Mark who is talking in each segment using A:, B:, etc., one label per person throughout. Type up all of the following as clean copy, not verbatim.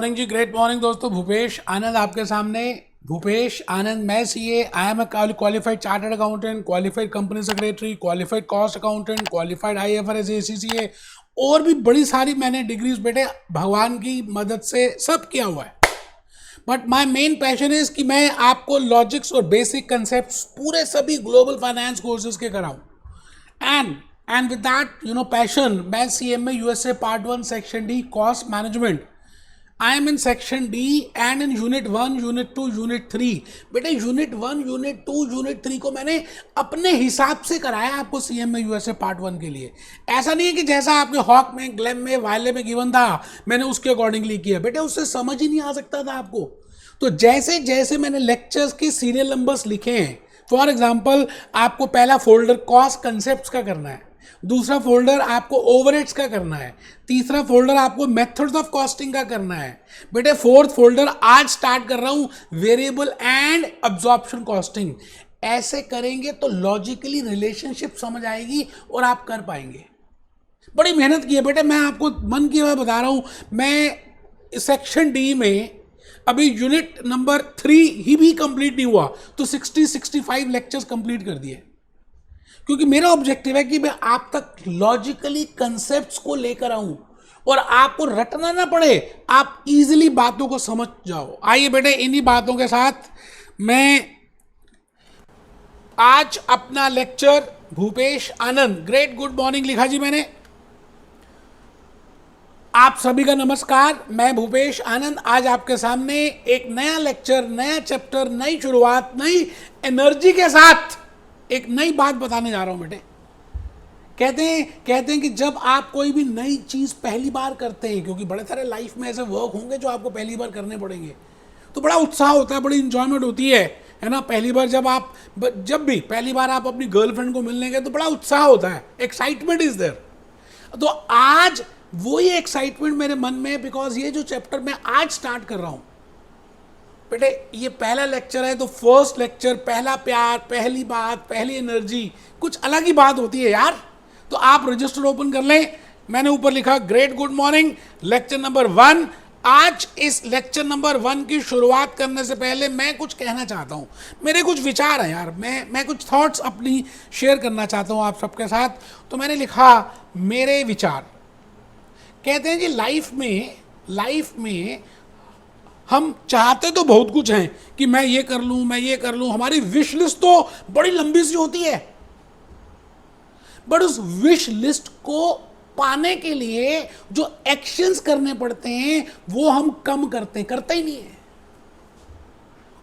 A: Morning जी, great morning दोस्तों। भूपेश आनंद आपके सामने। भूपेश आनंद, मैं CA, I am a qualified chartered accountant, qualified company secretary, qualified cost accountant, qualified IFRS ACCA और भी बड़ी सारी मैंने डिग्रीज बेटे भगवान की मदद से सब किया हुआ है। But my main passion is कि मैं आपको लॉजिक्स और बेसिक कंसेप्ट पूरे सभी ग्लोबल फाइनेंस कोर्सेज के कराऊं। एंड विद दैट पैशन, मैं CMA USA part 1 section D cost management, I am in section D and in unit 1, unit 2, unit 3। बेटे unit 1, unit 2, unit 3 को मैंने अपने हिसाब से कराया आपको सीएमए यूएसए पार्ट 1 के लिए। ऐसा नहीं है कि जैसा आपके हॉक में, ग्लैम में, वायले में गिवन था मैंने उसके अकॉर्डिंगली किया। बेटे उससे समझ ही नहीं आ सकता था आपको। तो जैसे जैसे मैंने लेक्चर्स के सीरियल नंबर्स लिखे हैं, फॉर एग्जाम्पल आपको पहला फोल्डर कॉस्ट कंसेप्ट का करना है, दूसरा फोल्डर आपको ओवरहेड्स का करना है, तीसरा फोल्डर आपको मेथड्स ऑफ कॉस्टिंग का करना है। बेटे फोर्थ फोल्डर आज स्टार्ट कर रहा हूं वेरिएबल एंड अब्जॉर्प्शन कॉस्टिंग। ऐसे करेंगे तो लॉजिकली रिलेशनशिप समझ आएगी और आप कर पाएंगे। बड़ी मेहनत की है बेटे, मैं आपको मन की बात बता रहा हूं। मैं सेक्शन डी में अभी यूनिट नंबर 3 ही भी कंप्लीट नहीं हुआ तो 60-65 लेक्चर्स कंप्लीट कर दिए, क्योंकि मेरा ऑब्जेक्टिव है कि मैं आप तक लॉजिकली कंसेप्ट्स को लेकर आऊं और आपको रटना ना पड़े, आप इजीली बातों को समझ जाओ। आइए बेटे, इन्हीं बातों के साथ मैं आज अपना लेक्चर भूपेश आनंद, ग्रेट गुड मॉर्निंग लिखा जी मैंने। आप सभी का नमस्कार, मैं भूपेश आनंद आज आपके सामने एक नया लेक्चर, नया चैप्टर, नई शुरुआत, नई एनर्जी के साथ एक नई बात बताने जा रहा हूं बेटे। कहते हैं कि जब आप कोई भी नई चीज पहली बार करते हैं, क्योंकि बड़े सारे लाइफ में ऐसे वर्क होंगे जो आपको पहली बार करने पड़ेंगे, तो बड़ा उत्साह होता है, बड़ी इंजॉयमेंट होती है ना। पहली बार जब भी पहली बार आप अपनी गर्लफ्रेंड को मिलने गए तो बड़ा उत्साह होता है, एक्साइटमेंट इज देयर। तो आज वही एक्साइटमेंट मेरे मन में है, बिकॉज ये जो चैप्टर मैं आज स्टार्ट कर रहा हूं बेटे, ये पहला लेक्चर है। तो फर्स्ट लेक्चर, पहला प्यार, पहली बात, पहली एनर्जी, कुछ अलग ही बात होती है यार। तो आप रजिस्टर ओपन कर लें, मैंने ऊपर लिखा great good morning lecture number 1। आज इस लेक्चर नंबर 1 की शुरुआत करने से पहले मैं कुछ कहना चाहता हूं। मेरे कुछ विचार हैं यार, मैं कुछ थॉट्स अपनी शेयर करना चाहता हूं आप सबके साथ। तो मैंने लिखा मेरे विचार। कहते हैं कि लाइफ में हम चाहते तो बहुत कुछ हैं कि मैं ये कर लूं, मैं ये कर लूं। हमारी विश लिस्ट तो बड़ी लंबी सी होती है, बट उस विश लिस्ट को पाने के लिए जो एक्शंस करने पड़ते हैं वो हम कम करते ही नहीं है।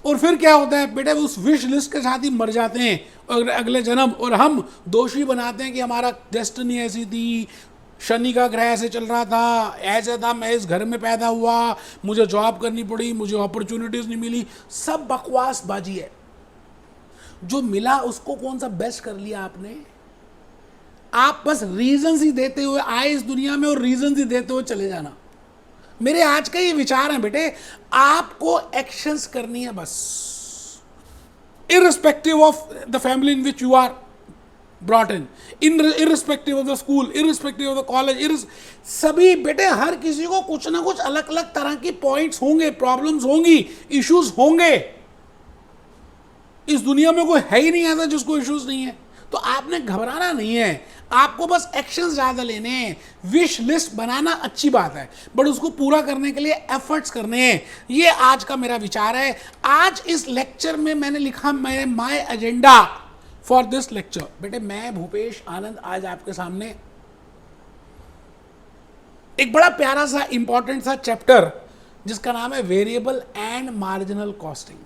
A: और फिर क्या होता है बेटे, उस विश लिस्ट के साथ ही मर जाते हैं और अगले जन्म, और हम दोषी बनाते हैं कि हमारा डेस्टिनी ऐसी थी, शनि का ग्रह ऐसे चल रहा था, ऐसा था, मैं इस घर में पैदा हुआ, मुझे जॉब करनी पड़ी, मुझे अपॉर्चुनिटीज नहीं मिली। सब बकवास बाजी है। जो मिला उसको कौन सा बेस्ट कर लिया आपने? आप बस रीजंस ही देते हुए आए इस दुनिया में और रीजंस ही देते हुए चले जाना। मेरे आज का ये विचार है बेटे, आपको एक्शंस करनी है बस, irrespective of the family in which you are brought in, irrespective of the school, irrespective of the college, सभी बेटे हर किसी को कुछ ना कुछ अलग अलग तरह की पॉइंट्स होंगे, प्रॉब्लम्स होंगी, इश्यूज होंगे। इस दुनिया में कोई है ही नहीं ऐसा जिसको इश्यूज नहीं है। तो आपने घबराना नहीं है, आपको बस एक्शंस ज्यादा लेने हैं। विश लिस्ट बनाना अच्छी बात है, बट उसको पूरा करने के लिए एफर्ट्स करने हैं। ये आज का मेरा विचार है। आज इस लेक्चर में मैंने लिखा my agenda for this lecture. बेटे मैं भूपेश आनंद आज आपके सामने एक बड़ा प्यारा सा इंपॉर्टेंट सा चैप्टर जिसका नाम है वेरिएबल एंड मार्जिनल कॉस्टिंग।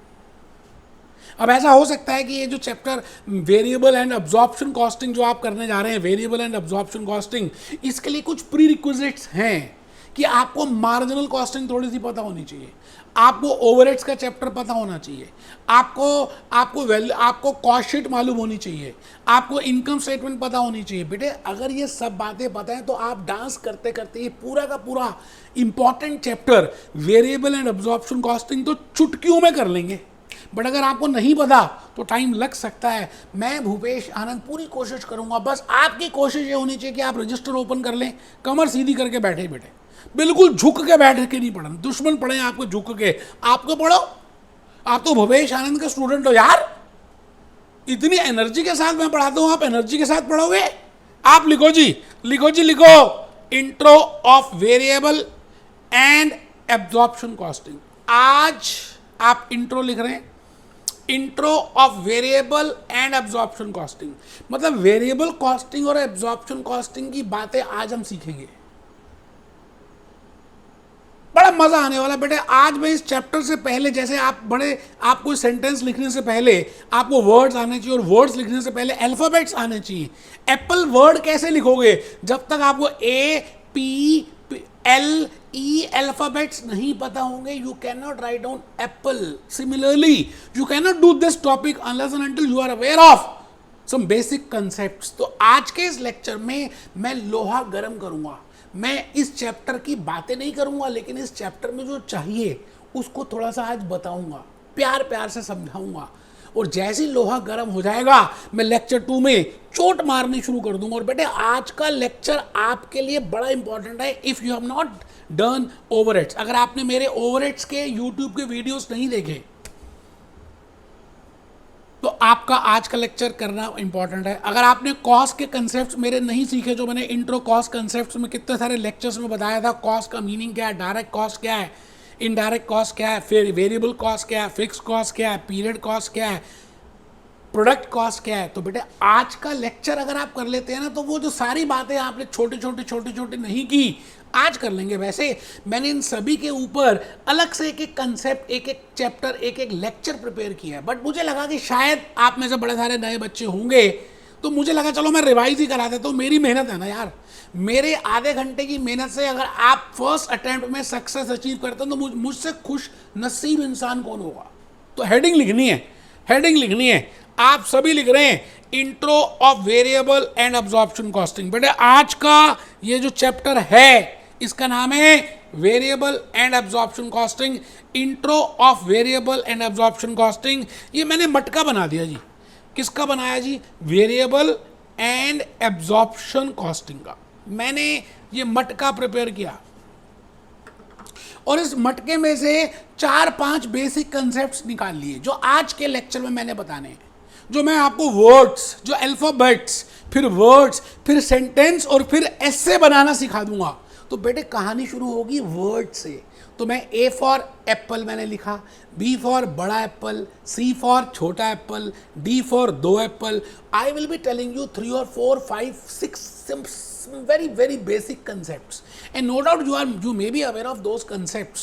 A: अब ऐसा हो सकता है कि ये जो chapter variable and absorption costing जो आप करने जा रहे हैं, वेरिएबल एंड अब्जॉर्प्शन कॉस्टिंग, इसके लिए कुछ प्री रिक्विजिट्स हैं कि आपको मार्जिनल कॉस्टिंग थोड़ी सी पता होनी चाहिए, आपको ओवरहेड्स का चैप्टर पता होना चाहिए, आपको कॉस्ट शीट मालूम होनी चाहिए, आपको इनकम स्टेटमेंट पता होनी चाहिए। बेटे अगर ये सब बातें पता है तो आप डांस करते करते ये पूरा का पूरा important chapter variable and absorption costing तो चुटकियों में कर लेंगे। बट अगर आपको नहीं पता तो टाइम लग सकता है। मैं भूपेश आनंद पूरी कोशिश करूंगा, बस आपकी कोशिश ये होनी चाहिए कि आप रजिस्टर ओपन कर लें, कमर सीधी करके बैठे बैठे, बिल्कुल झुक के बैठ के नहीं पढ़ना, दुश्मन पढ़े आपको झुक के, आपको पढ़ो। आप तो भूपेश आनंद के स्टूडेंट हो यार, इतनी एनर्जी के साथ मैं पढ़ाता हूं, आप एनर्जी के साथ पढ़ोगे। आप लिखो जी, लिखो जी, लिखो, intro of variable and absorption costing. आज आप इंट्रो लिख रहे हैं, intro of variable and absorption costing, मतलब वेरिएबल कॉस्टिंग और एब्जॉर्प्शन कॉस्टिंग की बातें आज हम सीखेंगे। बड़ा मजा आने वाला बेटे। आज मैं इस चैप्टर से पहले, जैसे आप कोई सेंटेंस लिखने से पहले आपको वर्ड्स आने चाहिए, और वर्ड्स लिखने से पहले अल्फाबेट्स आने चाहिए। एप्पल वर्ड कैसे लिखोगे जब तक आपको A P L E alphabets नहीं पता होंगे, you can not write down apple. Similarly you can not do this topic unless and until you are aware of some basic concepts. तो आज के इस लेक्चर में मैं लोहा गर्म करूंगा। मैं इस चैप्टर की बातें नहीं करूंगा, लेकिन इस चैप्टर में जो चाहिए उसको थोड़ा सा आज बताऊंगा, प्यार प्यार से समझाऊंगा। और जैसे ही लोहा गर्म हो जाएगा मैं लेक्चर 2 में चोट मारनी शुरू कर दूंगा। और बेटे आज का लेक्चर आपके लिए बड़ा इंपॉर्टेंट है। If you have not done overheads, अगर आपने मेरे ओवरहेड्स के यूट्यूब के वीडियोस नहीं देखे तो आपका आज का लेक्चर करना इंपॉर्टेंट है। अगर आपने कॉस्ट के कंसेप्ट्स मेरे नहीं सीखे, जो मैंने इंट्रो कॉस्ट कंसेप्ट्स में कितने सारे लेक्चर्स में बताया था, कॉस्ट का मीनिंग क्या है, डायरेक्ट कॉस्ट क्या है, इनडायरेक्ट कॉस्ट क्या है, फिर वेरिएबल कॉस्ट क्या है, फिक्स कॉस्ट क्या है, पीरियड कॉस्ट क्या है, प्रोडक्ट कॉस्ट क्या है, तो बेटे आज का लेक्चर अगर आप कर लेते हैं ना, तो वो जो सारी बातें आपने छोटी छोटी नहीं की, आज कर लेंगे। वैसे मैंने इन सभी के ऊपर अलग से एक एक कंसेप्ट, एक एक चैप्टर, एक एक लेक्चर प्रिपेयर किया है। बट मुझे लगा कि शायद आप में से बड़े सारे नए बच्चे होंगे, तो मुझे लगा चलो मैं रिवाइज ही करा देता हूँ। मेरी मेहनत है ना यार, मेरे आधे घंटे की मेहनत से अगर आप फर्स्ट अटेम्प्ट में सक्सेस अचीव करते हैं तो मुझसे खुश नसीब इंसान कौन होगा। तो हेडिंग लिखनी है, हेडिंग लिखनी है। आप सभी लिख रहे हैं intro of variable and absorption costing. बेटे आज का ये जो चैप्टर है इसका नाम है variable and absorption costing, intro of variable and absorption costing. ये मैंने मटका बना दिया जी। किसका बनाया जी? वेरिएबल एंड एब्जॉर्प्शन कॉस्टिंग का मैंने ये मटका प्रिपेयर किया। और इस मटके में से 4-5 बेसिक कंसेप्ट्स निकाल लिए जो आज के लेक्चर में मैंने बताने हैं। जो मैं आपको वर्ड्स, जो अल्फाबेट्स, फिर वर्ड्स, फिर सेंटेंस और फिर एसे बनाना सिखा दूंगा। तो बेटे कहानी शुरू होगी वर्ड से। तो मैं ए फॉर एप्पल मैंने लिखा, बी फॉर बड़ा एप्पल, सी फॉर छोटा Apple, D for 2 Apple. I will be telling you 3 or 4, 5, 6 very basic concepts, and no doubt you may be aware of those concepts,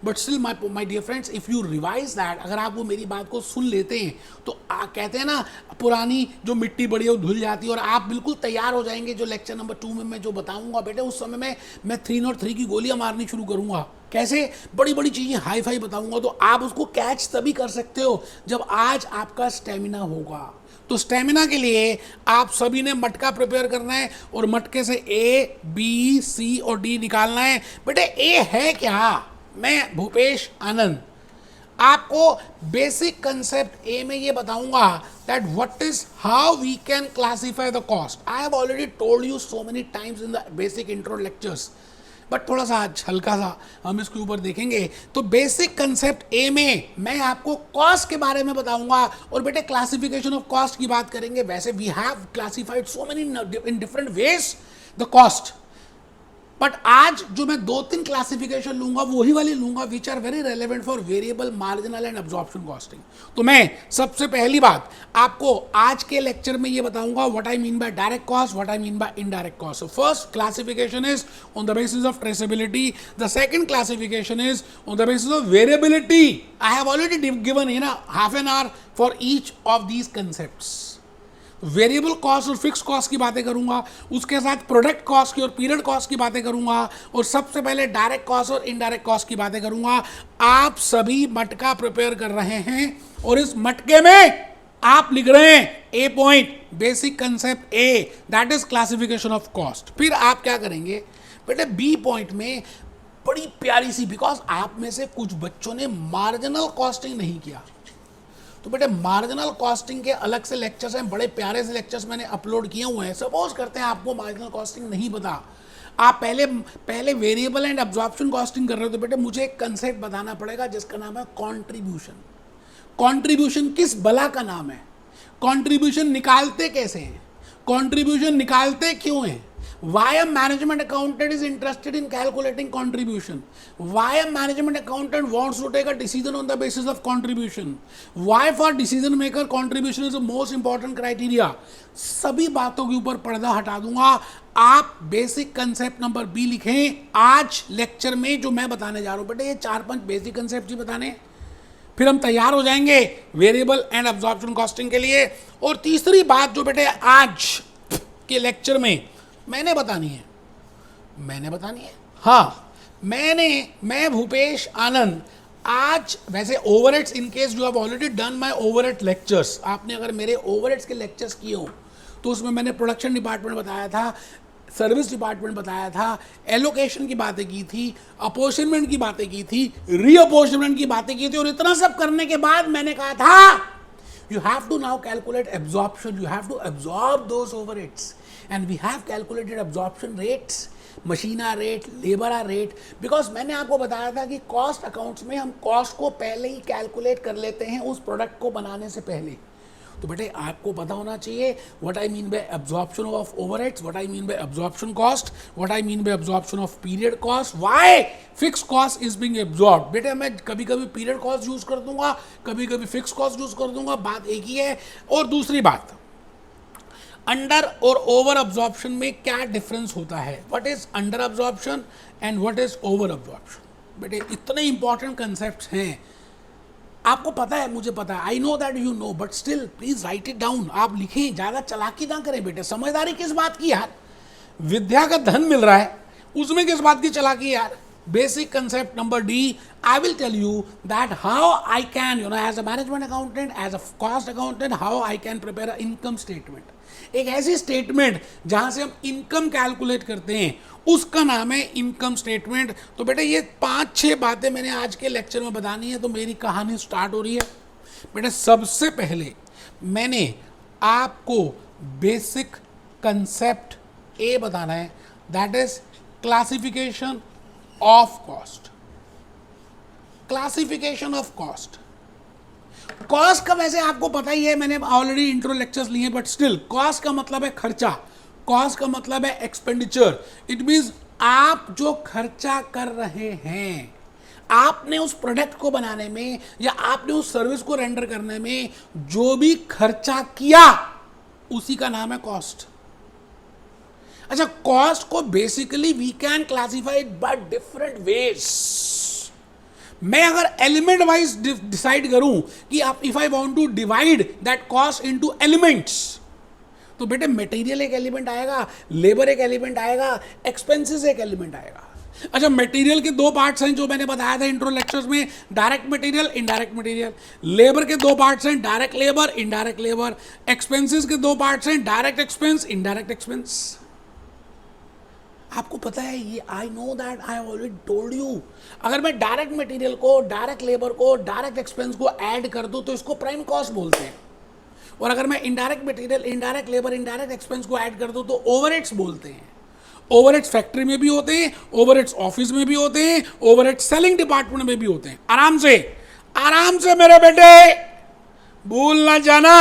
A: but still my dear friends, if you revise that, अगर आप वो मेरी बात को सुन लेते हैं तो कहते हैं ना पुरानी जो मिट्टी बड़ी है वो धुल जाती है, और आप बिल्कुल तैयार हो जाएंगे। जो लेक्चर नंबर 2 में मैं जो बताऊंगा बेटे, उस समय में मैं 3 और 3 की गोलियां मारनी शुरू करूंगा। कैसे? बड़ी बड़ी चीज़ें हाई फाई बताऊंगा। तो आप उसको कैच तभी कर सकते हो जब आज आपका स्टेमिना होगा। तो स्टेमिना के लिए आप सभी ने मटका प्रिपेयर करना है, और मटके से ए बी सी और डी निकालना है। बेटे ए है क्या? मैं भूपेश आनंद आपको बेसिक कंसेप्ट ए में ये बताऊंगा that what is how we can classify the cost. I have already told you so many times in the basic intro lectures, but थोड़ा सा आज हल्का सा हम इसके ऊपर देखेंगे। तो बेसिक कंसेप्ट ए में मैं आपको कॉस्ट के बारे में बताऊंगा, और बेटे क्लासिफिकेशन ऑफ कॉस्ट की बात करेंगे। वैसे we have classified so many in different ways the cost, but आज जो मैं 2-3 क्लासिफिकेशन लूंगा वही वाली लूंगा which are very relevant for variable, marginal and absorption costing. तो मैं सबसे पहली बात आपको आज के लेक्चर में ये बताऊंगा what I mean bye direct cost, what I mean bye indirect cost. So first classification is on the basis of traceability, the second classification is on the basis of variability. I have already given in half an hour for each of these concepts. Variable cost और fix cost की बातें करूंगा, उसके साथ product cost की और period cost की बातें करूंगा, और सबसे पहले डायरेक्ट कॉस्ट और इनडायरेक्ट कॉस्ट की बातें करूंगा। आप सभी मटका प्रिपेयर कर रहे हैं, और इस मटके में आप लिख रहे हैं A point basic concept A, that is classification of cost. फिर आप क्या करेंगे बेटे? बी पॉइंट में बड़ी प्यारी सी, बिकॉज आप में से कुछ बच्चों ने मार्जिनल कॉस्टिंग नहीं किया, तो बेटे मार्जिनल कॉस्टिंग के अलग से लेक्चर्स हैं, बड़े प्यारे से लेक्चर्स मैंने अपलोड किए हुए हैं। सपोज करते हैं आपको मार्जिनल कॉस्टिंग नहीं पता, आप पहले पहले वेरिएबल एंड एब्जॉर्प्शन कॉस्टिंग कर रहे हो तो बेटे मुझे एक कंसेप्ट बताना पड़ेगा जिसका नाम है कंट्रीब्यूशन। कंट्रीब्यूशन किस बला का नाम है? कंट्रीब्यूशन निकालते कैसे हैं? कंट्रीब्यूशन निकालते क्यों हैं? Why a management accountant is interested in calculating contribution? Why a management accountant wants to take a decision on the basis of contribution? Why for decision maker contribution is the most important criteria? सभी बातों के ऊपर पर्दा हटा दूंगा। आप basic concept number B लिखें आज लेक्चर में जो मैं बताने जा रहा हूं। बेटे ये 4-5 बेसिक कंसेप्ट ही बताने हैं, फिर हम तैयार हो जाएंगे वेरिएबल एंड एब्जॉर्प्शन कॉस्टिंग के लिए। और तीसरी बात जो बेटे आज के लेक्चर में मैंने बतानी है, हाँ मैं भूपेश आनंद आज वैसे overheads, in case you have already done my overhead lectures, आपने अगर मेरे ओवरहेड्स के लेक्चर्स किए हो तो उसमें मैंने प्रोडक्शन डिपार्टमेंट बताया था, सर्विस डिपार्टमेंट बताया था, एलोकेशन की बातें की थी, अपोर्शनमेंट की बातें की थी, रीअपोर्शनमेंट की बातें की थी। और इतना सब करने के बाद मैंने कहा था you have to now calculate absorption, you have to absorb those overheads, and we have calculated absorption rates, मशीना रेट, लेबरा रेट, बिकॉज मैंने आपको बताया था कि कॉस्ट अकाउंट्स में हम कॉस्ट को पहले ही कैलकुलेट कर लेते हैं उस प्रोडक्ट को बनाने से पहले। तो बेटे आपको पता होना चाहिए what I mean bye absorption of overheads, what I mean bye absorption cost, what I mean bye absorption of period cost, why fix cost is being absorb. बेटे मैं कभी कभी पीरियड कॉस्ट यूज कर दूंगा, कभी कभी फिक्स कॉस्ट यूज कर दूंगा, बात एक ही है। और दूसरी बात, अंडर और ओवर एब्जॉर्प्शन में क्या डिफरेंस होता है, what is under absorption and what is over absorption. बेटे इतने इंपॉर्टेंट कंसेप्ट हैं, आपको पता है, मुझे पता है, I know that you know, but still please right it down. आप लिखें, ज़्यादा चालाकी ना करें बेटे। समझदारी किस बात की यार, विद्या का धन मिल रहा है उसमें किस बात की चालाकी यार। Basic concept number D, I will tell you that how I can, as a management accountant, as a cost accountant, how I can prepare an income statement. एक ऐसी स्टेटमेंट जहां से हम इनकम कैलकुलेट करते हैं उसका नाम है इनकम स्टेटमेंट। तो बेटे ये 5-6 बातें मैंने आज के लेक्चर में बतानी है, तो मेरी कहानी स्टार्ट हो रही है। बेटे सबसे पहले मैंने आपको बेसिक कंसेप्ट ए बताना है, that is classification of cost. Classification of cost, cost का वैसे आपको पता ही है, मैंने ऑलरेडी इंट्रो लेक्चर्स लिए, बट स्टिल कॉस्ट का मतलब है खर्चा, कॉस्ट का मतलब है एक्सपेंडिचर। इट मींस आप जो खर्चा कर रहे हैं, आपने उस प्रोडक्ट को बनाने में या आपने उस सर्विस को रेंडर करने में जो भी खर्चा किया उसी का नाम है कॉस्ट। अच्छा, कॉस्ट को basically we can classify by different ways. मैं अगर एलिमेंट वाइज डिसाइड करूं कि आप if I want to divide that cost into elements, तो बेटे मटेरियल एक एलिमेंट आएगा, लेबर एक एलिमेंट आएगा, एक्सपेंसेस एक एलिमेंट आएगा। अच्छा, मटेरियल के 2 पार्ट्स हैं जो मैंने बताया था इंट्रो लेक्चर्स में, direct material, indirect material. Labour के 2 पार्ट्स हैं, direct labour, indirect labour. Expenses के 2 पार्ट्स हैं, डायरेक्ट एक्सपेंस, इनडायरेक्ट एक्सपेंस। आपको पता है ये, I know that, I already told you. अगर मैं डायरेक्ट मटेरियल को, डायरेक्ट लेबर को, डायरेक्ट एक्सपेंस को ऐड कर दूं तो इसको प्राइम कॉस्ट बोलते हैं। और अगर मैं indirect material, indirect labour, indirect expense को ऐड कर दूं तो ओवरहेड्स बोलते हैं। ओवरहेड्स फैक्ट्री में भी होते हैं, ओवरहेड्स ऑफिस में भी होते हैं, ओवरहेड्स सेलिंग डिपार्टमेंट में भी होते हैं। आराम से मेरे बेटे, भूल ना जाना,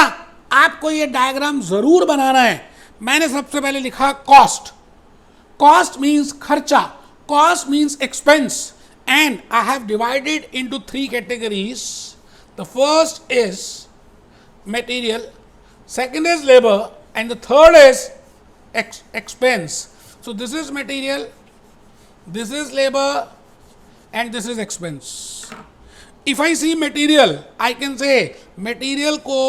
A: आपको ये डायग्राम जरूर बनाना है। मैंने सबसे पहले लिखा cost. Cost means kharcha, cost means expense, and I have divided into 3 categories. The first is material, second is labor, and the third is expense. So this is material, this is labor, and this is expense. If I see material, I can say material को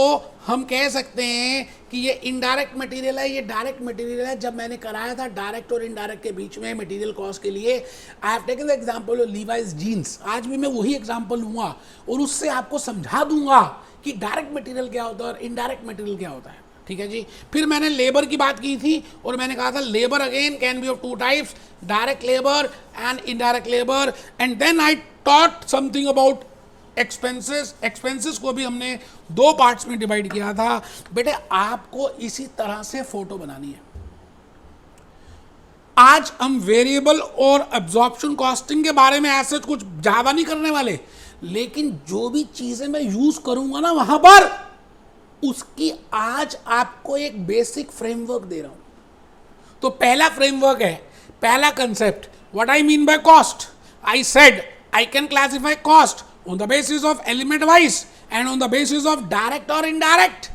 A: हम कह सकते हैं कि ये indirect material है, ये direct material है। जब मैंने कराया था डायरेक्ट और इनडायरेक्ट के बीच में मटेरियल कॉस्ट के लिए, I have taken the example of Levi's jeans. आज भी मैं वही एग्जांपल लूँगा और उससे आपको समझा दूंगा कि डायरेक्ट मटेरियल क्या होता है और इनडायरेक्ट मटेरियल क्या होता है। ठीक है जी। फिर मैंने लेबर की बात की थी और मैंने कहा था labour again can be of 2 types, direct labour and indirect labour. And then I taught something about expenses को भी हमने 2 पार्ट्स में डिवाइड किया था। बेटे आपको इसी तरह से फोटो बनानी है। आज हम वेरिएबल और एब्जॉर्प्शन कॉस्टिंग के बारे में ऐसे कुछ ज्यादा नहीं करने वाले, लेकिन जो भी चीजें मैं यूज करूंगा ना वहां पर, उसकी आज आपको एक बेसिक फ्रेमवर्क दे रहा हूं। तो पहला फ्रेमवर्क है, पहला concept, what I mean by cost. I said I can classify cost on the basis of element wise and on the basis of direct or indirect.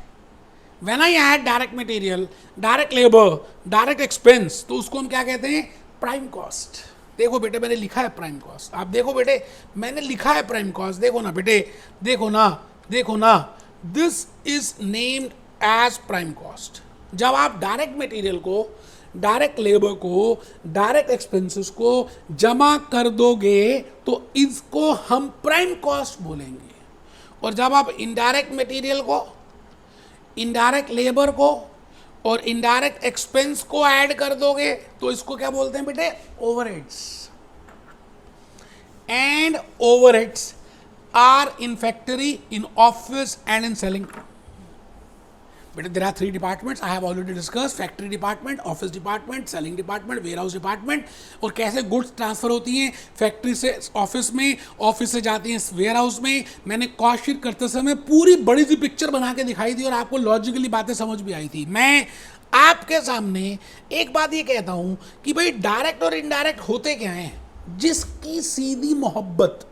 A: When I add direct material, direct labor, direct expense, तो उसको हम क्या कहते हैं, prime cost. देखो बेटे मैंने लिखा है प्राइम कॉस्ट, आप देखो बेटे मैंने लिखा है प्राइम कॉस्ट, देखो ना बेटे, देखो ना, this is named as prime cost. जब आप डायरेक्ट मटेरियल को, डायरेक्ट लेबर को, डायरेक्ट एक्सपेंसेस को जमा कर दोगे तो इसको हम प्राइम कॉस्ट बोलेंगे। और जब आप इनडायरेक्ट मटेरियल को, इनडायरेक्ट लेबर को और इनडायरेक्ट एक्सपेंस को ऐड कर दोगे तो इसको क्या बोलते हैं बेटे, overheads. And overheads are in factory, in office and in selling. But there are 3 departments I have already discussed: factory department, office department, selling department, warehouse department। और कैसे गुड्स ट्रांसफर होती हैं फैक्ट्री से ऑफिस में, office से जाती हैं warehouse में। मैंने कॉस्ट शीट करते समय पूरी बड़ी सी पिक्चर बना के दिखाई थी और आपको लॉजिकली बातें समझ भी आई थी। मैं आपके सामने एक बात ये कहता हूं कि भाई डायरेक्ट और इनडायरेक्ट होते क्या हैं, जिसकी सीधी मोहब्बत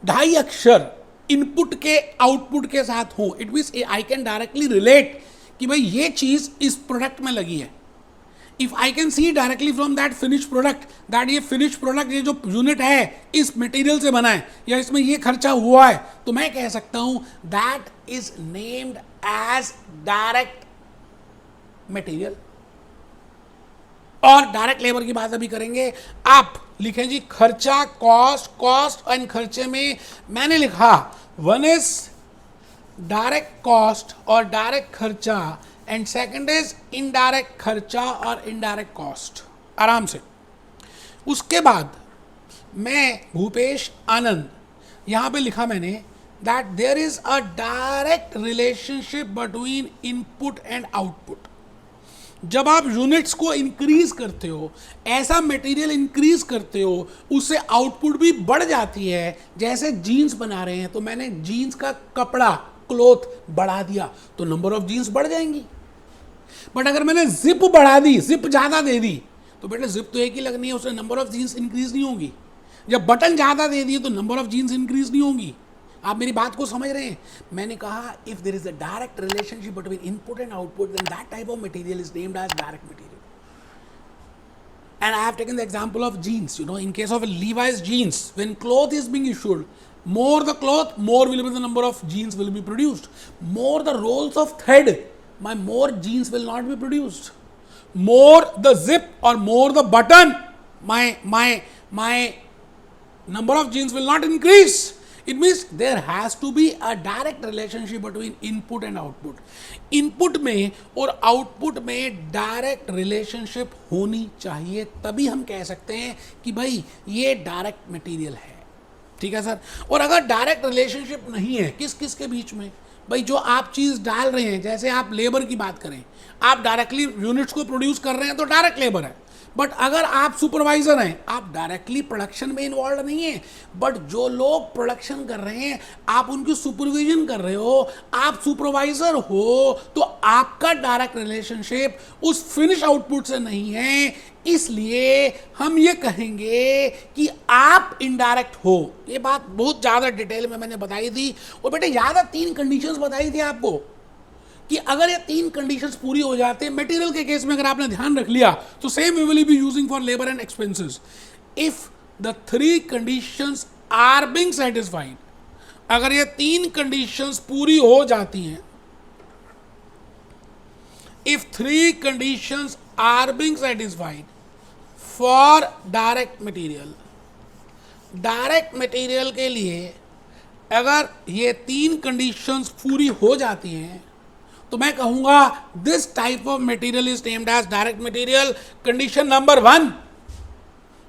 A: 2.5 अक्षर इनपुट के आउटपुट के साथ हो। It means I can directly relate कि भाई ये चीज इस प्रोडक्ट में लगी है। If I can see directly from that finish product that ये फिनिश प्रोडक्ट, ये जो यूनिट है इस मटेरियल से बना है या इसमें ये खर्चा हुआ है, तो मैं कह सकता हूं that is named as direct material. और डायरेक्ट लेबर की बात अभी करेंगे। आप लिखें जी खर्चा, कॉस्ट एंड खर्चे में मैंने लिखा वन इज डायरेक्ट कॉस्ट और डायरेक्ट खर्चा एंड सेकंड इज इनडायरेक्ट खर्चा और इनडायरेक्ट कॉस्ट। आराम से। उसके बाद मैं भूपेश आनंद, यहां पे लिखा मैंने that there is a direct relationship between input and output. जब आप यूनिट्स को इंक्रीज करते हो, ऐसा मटेरियल इंक्रीज करते हो, उससे आउटपुट भी बढ़ जाती है। जैसे जीन्स बना रहे हैं तो मैंने जीन्स का कपड़ा, क्लोथ बढ़ा दिया तो नंबर ऑफ जीन्स बढ़ जाएंगी। बट अगर मैंने जिप बढ़ा दी, जिप ज्यादा दे दी, तो बेटा जिप तो एक ही लगनी है, उससे नंबर ऑफ जीन्स इंक्रीज नहीं होगी। जब बटन ज्यादा दे दिए तो नंबर ऑफ जीन्स इंक्रीज नहीं होगी। आप मेरी बात को समझ रहे हैं? मैंने कहा if there is a direct relationship between input and output then that type of material is named as direct material. And I have taken the example of jeans. You know, in case of a Levi's jeans, when cloth is being issued, more the cloth, more will be the number of jeans will be produced. More the rolls of thread, more jeans will not be produced. More the zip or more the button, my number of jeans will not increase. It means there has to be a direct relationship between input and output. Input में और output में direct relationship होनी चाहिए, तभी हम कह सकते हैं कि भाई ये डायरेक्ट मटेरियल है। ठीक है सर। और अगर डायरेक्ट रिलेशनशिप नहीं है किस किस के बीच में, भाई जो आप चीज डाल रहे हैं, जैसे आप लेबर की बात करें, आप डायरेक्टली यूनिट्स को प्रोड्यूस कर रहे हैं तो डायरेक्ट लेबर है। बट अगर आप सुपरवाइजर हैं, आप डायरेक्टली प्रोडक्शन में इन्वॉल्व नहीं है, बट जो लोग प्रोडक्शन कर रहे हैं आप उनकी सुपरविजन कर रहे हो, आप सुपरवाइजर हो, तो आपका डायरेक्ट रिलेशनशिप उस फिनिश आउटपुट से नहीं है। इसलिए हम ये कहेंगे कि आप इनडायरेक्ट हो। ये बात बहुत ज्यादा डिटेल में मैंने बताई थी। और बेटे याद है 3 कंडीशंस बताई थी आपको कि अगर ये 3 कंडीशंस पूरी हो जाते हैं, मटेरियल के केस में अगर आपने ध्यान रख लिया तो same we will be using for labour and expenses. If the 3 conditions are being satisfied, अगर ये 3 कंडीशंस पूरी हो जाती हैं, if 3 conditions are being satisfied for direct material, direct material के लिए अगर ये 3 कंडीशंस पूरी हो जाती हैं तो मैं कहूंगा this type of material is named as direct material. Condition number 1,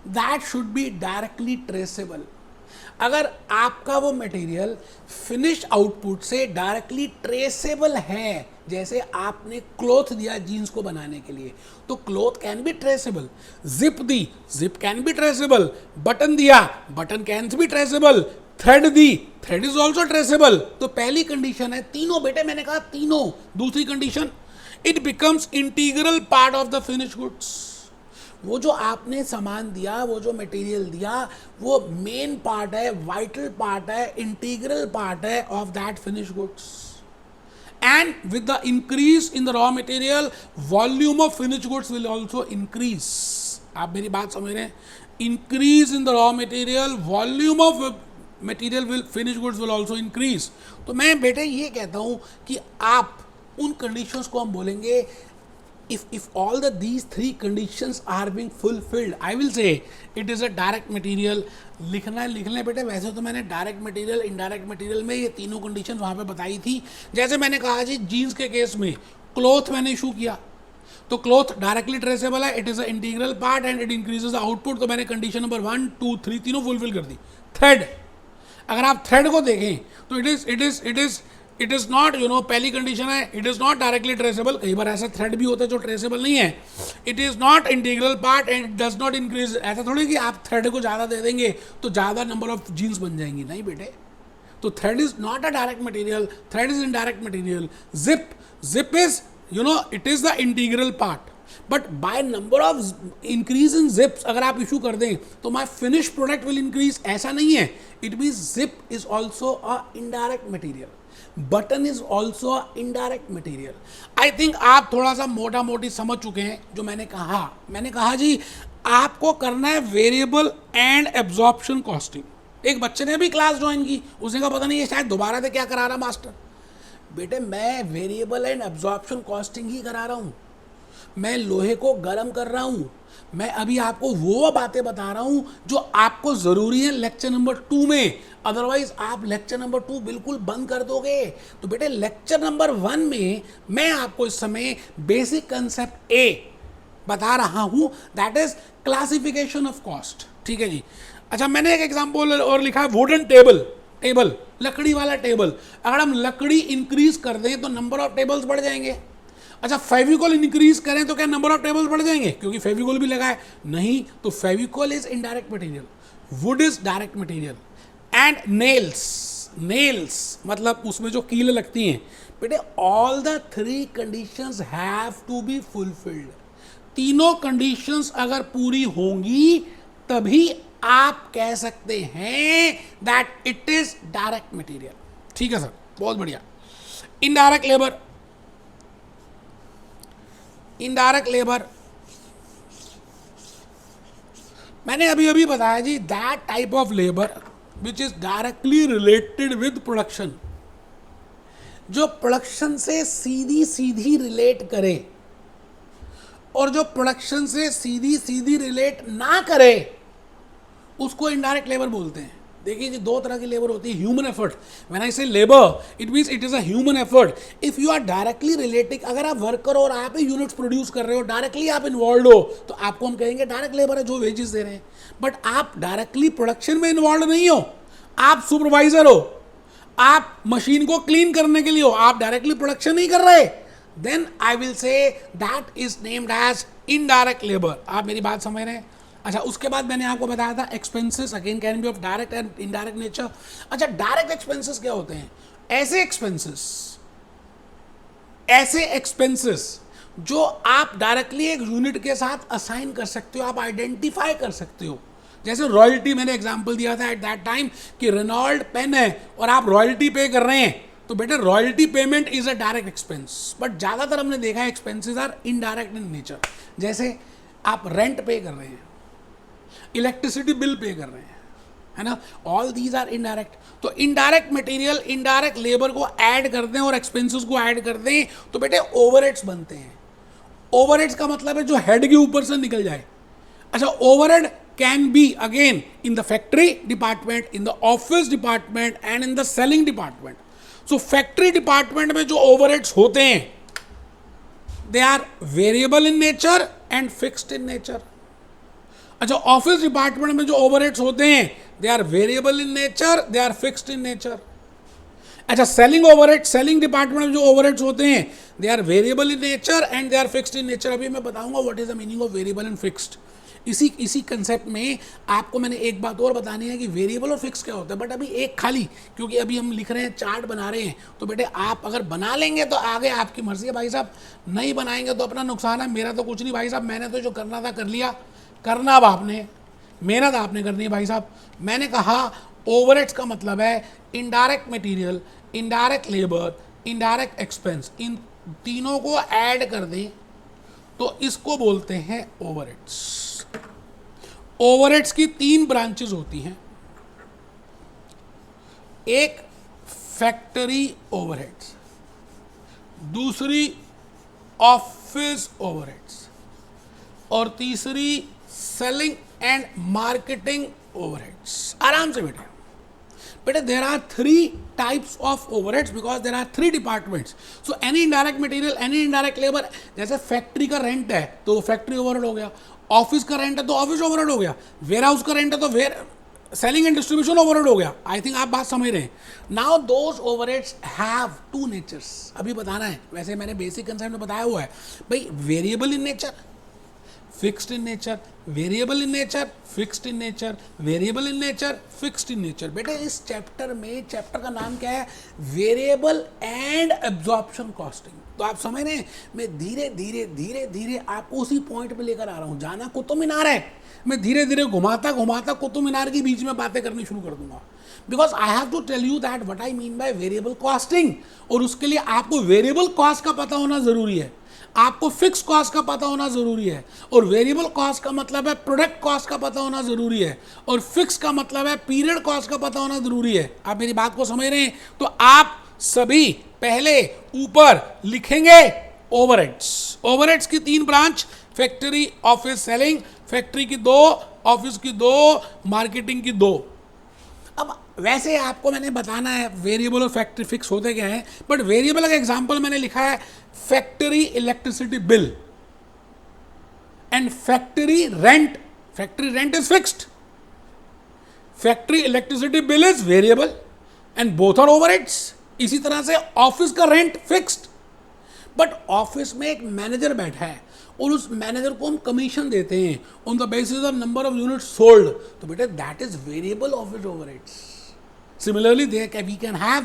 A: that should be directly traceable. अगर आपका वो मटेरियल फिनिश आउटपुट से डायरेक्टली ट्रेसेबल है, जैसे आपने क्लॉथ दिया जीन्स को बनाने के लिए, तो cloth can be traceable, zip दी, zip can be traceable, button दिया, button can be traceable, thread दी, थ्रेड इज ऑल्सो ट्रेसेबल। तो पहली कंडीशन है, तीनों बेटे मैंने कहा तीनों। दूसरी condition, it becomes integral part of the finish goods. वो जो आपने सामान दिया, वो जो मटेरियल दिया, वो मेन पार्ट है, वाइटल पार्ट है, इंटीग्रल पार्ट है of that finish goods. And with the increase in the raw material, volume of finish goods will also increase. आप मेरी बात समझ रहे हैं? Increase in the raw material, volume of material will, finish goods will also increase. तो मैं बेटे ये कहता हूं कि आप उन कंडीशंस को हम बोलेंगे, if all these three conditions are being fulfilled, I will say it is a direct material। लिखना लिख लें बेटे। वैसे तो मैंने डायरेक्ट मटेरियल, इनडायरेक्ट मटेरियल में ये तीनों कंडीशन वहाँ पे बताई थी। जैसे मैंने कहा जी, जीन्स के केस में क्लॉथ मैंने इशू किया, तो क्लॉथ डायरेक्टली ट्रेसेबल है, it is a integral part and it increases the output. तो मैंने कंडीशन नंबर 1, 2, 3 तीनों फुलफिल कर दी। थ्रेड, अगर आप थ्रेड को देखें तो इट इज़ नॉट, पहली कंडीशन है, it is not directly traceable. कई बार ऐसा थ्रेड भी होता है जो ट्रेसेबल नहीं है। It is not integral part and it does not increase. ऐसा थोड़ी कि आप थ्रेड को ज़्यादा दे देंगे तो ज़्यादा नंबर ऑफ जीन्स बन जाएंगी, नहीं बेटे। तो thread is not a direct material, thread is indirect material. Zip is, it is the integral part, but by number of increase in zips अगर आप इशू कर दें तो my finish product will increase, ऐसा नहीं है। It means zip is also a indirect material, button is also a indirect material. I think आप थोड़ा सा मोटा मोटी समझ चुके हैं जो मैंने कहा जी, आपको करना है वेरिएबल एंड एब्जॉर्प्शन कॉस्टिंग। एक बच्चे ने भी क्लास ज्वाइन की, उसने कहा पता नहीं ये शायद दोबारा से क्या करा रहा मास्टर। बेटे मैं वेरिएबल एंड एब्जॉर्प्शन कॉस्टिंग ही करा रहा हूँ, मैं लोहे को गर्म कर रहा हूँ, मैं अभी आपको वो बातें बता रहा हूँ जो आपको ज़रूरी है लेक्चर नंबर 2 में। अदरवाइज आप लेक्चर नंबर 2 बिल्कुल बंद कर दोगे। तो बेटे लेक्चर नंबर 1 में मैं आपको इस समय बेसिक कंसेप्ट ए बता रहा हूँ, that is classification of cost. ठीक है जी। अच्छा, मैंने एक एग्जाम्पल और लिखा है, वुडन टेबल, लकड़ी वाला टेबल। अगर हम लकड़ी इंक्रीज कर दें तो नंबर ऑफ टेबल्स बढ़ जाएंगे। अच्छा, फेविकॉल इंक्रीज करें तो क्या नंबर ऑफ टेबल्स बढ़ जाएंगे, क्योंकि फेविकॉल भी लगा है? नहीं। तो Fevicol is indirect material, wood is direct material. And nails मतलब उसमें जो कील लगती हैं बेटे, all the 3 conditions have to be fulfilled. तीनों कंडीशंस अगर पूरी होंगी तभी आप कह सकते हैं that it is direct material. ठीक है सर, बहुत बढ़िया। इनडायरेक्ट लेबर मैंने अभी बताया जी, that type of labour which is directly related with production, जो प्रोडक्शन से सीधी रिलेट करे, और जो प्रोडक्शन से सीधी रिलेट ना करे उसको इनडायरेक्ट लेबर बोलते हैं। देखिए जी, 2 तरह की लेबर होती है। Human effort, when I say labour it means it is a human effort. If you are directly relating, अगर आप वर्कर और आप ही यूनिट्स प्रोड्यूस कर रहे हो, डायरेक्टली आप इन्वॉल्व हो, तो आपको हम कहेंगे डायरेक्ट लेबर है जो वेजेस दे रहे हैं। बट आप डायरेक्टली प्रोडक्शन में इन्वॉल्व नहीं हो, आप सुपरवाइजर हो, आप मशीन को क्लीन करने के लिए हो, आप डायरेक्टली प्रोडक्शन नहीं कर रहे, then I will say that is named as indirect labour. आप मेरी बात समझ रहे हैं? अच्छा, उसके बाद मैंने आपको बताया था expenses again can be of direct and indirect nature. अच्छा, डायरेक्ट एक्सपेंसेस क्या होते हैं? ऐसे एक्सपेंसेस जो आप डायरेक्टली एक यूनिट के साथ असाइन कर सकते हो, आप आइडेंटिफाई कर सकते हो। जैसे रॉयल्टी, मैंने एग्जांपल दिया था एट दैट टाइम कि रेनॉल्ड पेन है और आप रॉयल्टी पे कर रहे हैं, तो बेटे royalty payment is a direct expense. But ज़्यादातर हमने देखा है expenses are indirect in nature. जैसे आप रेंट पे कर रहे हैं, इलेक्ट्रिसिटी बिल पे कर रहे हैं, है ना, ऑल दीज आर इनडायरेक्ट। तो इनडायरेक्ट मटेरियल, इनडायरेक्ट लेबर को ऐड कर दें और एक्सपेंसेस को ऐड कर दें तो बेटे ओवरहेड्स बनते हैं। ओवरहेड्स का मतलब है जो हेड के ऊपर से निकल जाए। अच्छा, overhead can be again in the factory department, in the office department and in the selling department. So factory department में जो ओवरहेड्स होते हैं they are variable in nature and fixed in nature. अच्छा, ऑफिस डिपार्टमेंट में जो overheads होते हैं they are variable in nature, they are fixed in nature. अच्छा, सेलिंग ओवरहेड, सेलिंग डिपार्टमेंट में जो ओवरहेड्स होते हैं they are variable in nature and they are fixed in nature. अभी मैं बताऊंगा what is the meaning of variable and fixed. इसी concept में आपको मैंने एक बात और बतानी है कि वेरिएबल और फिक्स क्या होता है। बट अभी एक खाली, क्योंकि अभी हम लिख रहे हैं, चार्ट बना रहे हैं, तो बेटे आप अगर बना लेंगे तो आगे आपकी मर्जी है भाई साहब, नहीं बनाएंगे तो अपना नुकसान है। मेरा तो कुछ नहीं भाई साहब, मैंने तो जो करना था कर लिया। करना अब आपने, मेहनत आपने करनी है भाई साहब। मैंने कहा ओवरहेड्स का मतलब है indirect material, indirect labour, indirect expense, इन तीनों को ऐड कर दें तो इसको बोलते हैं ओवरहेड्स। ओवरहेड्स की 3 ब्रांचेस होती हैं। एक फैक्ट्री ओवरहेड्स, दूसरी ऑफिस ओवरहेड्स और तीसरी सेलिंग एंड मार्केटिंग ओवरहेड्स। आराम से बेटे there are 3 types of overheads because there are 3 departments. So any indirect material, any indirect labour, जैसे फैक्ट्री का रेंट है तो फैक्ट्री ओवरहेड हो गया, ऑफिस का रेंट है तो ऑफिस ओवरहेड हो गया, वेयर हाउस का रेंट है तो सेलिंग एंड डिस्ट्रीब्यूशन ओवरहेड हो गया। आई थिंक आप बात समझ रहे हैं। Now those overheads have 2 natures. अभी बताना है, वैसे मैंने बेसिक कंसेप्ट में बताया हुआ है भाई, variable in nature, fixed in nature, variable in nature, fixed in nature, variable in nature, fixed in nature. बेटे इस चैप्टर में, चैप्टर का नाम क्या है, वेरिएबल एंड एब्जॉर्प्शन कॉस्टिंग। तो आप समझ रहे हैं, मैं धीरे धीरे धीरे धीरे आपको उसी पॉइंट पे लेकर आ रहा हूं। जाना कुतुब मीनार है, मैं धीरे धीरे घुमाता घुमाता कुतुब मीनार के बीच में बातें करनी शुरू कर दूंगा। Because I have to tell you that what I mean by variable costing. और उसके लिए आपको वेरिएबल कॉस्ट का पता होना जरूरी है, आपको फिक्स कॉस्ट का पता होना जरूरी है, और वेरिएबल कॉस्ट का मतलब है प्रोडक्ट कॉस्ट का पता होना जरूरी है, और फिक्स का मतलब है पीरियड कॉस्ट का पता होना जरूरी है। आप मेरी बात को समझ रहे हैं? तो आप सभी पहले ऊपर लिखेंगे ओवरहेड्स। ओवरहेड्स की 3 branch, factory, office, selling. Factory की 2, ऑफिस की 2, मार्केटिंग की 2। अब वैसे आपको मैंने बताना है वेरिएबल और फैक्ट्री फिक्स होते क्या हैं, बट वेरिएबल का एग्जांपल मैंने लिखा है factory electricity bill and factory rent. Factory rent is fixed, factory electricity bill is variable and both are overheads. इसी तरह से ऑफिस का रेंट फिक्स्ड, बट ऑफिस में एक मैनेजर बैठा है और उस मैनेजर को हम कमीशन देते हैं on the basis of number of units sold, तो बेटा that is variable office overheads. Similarly, we can have,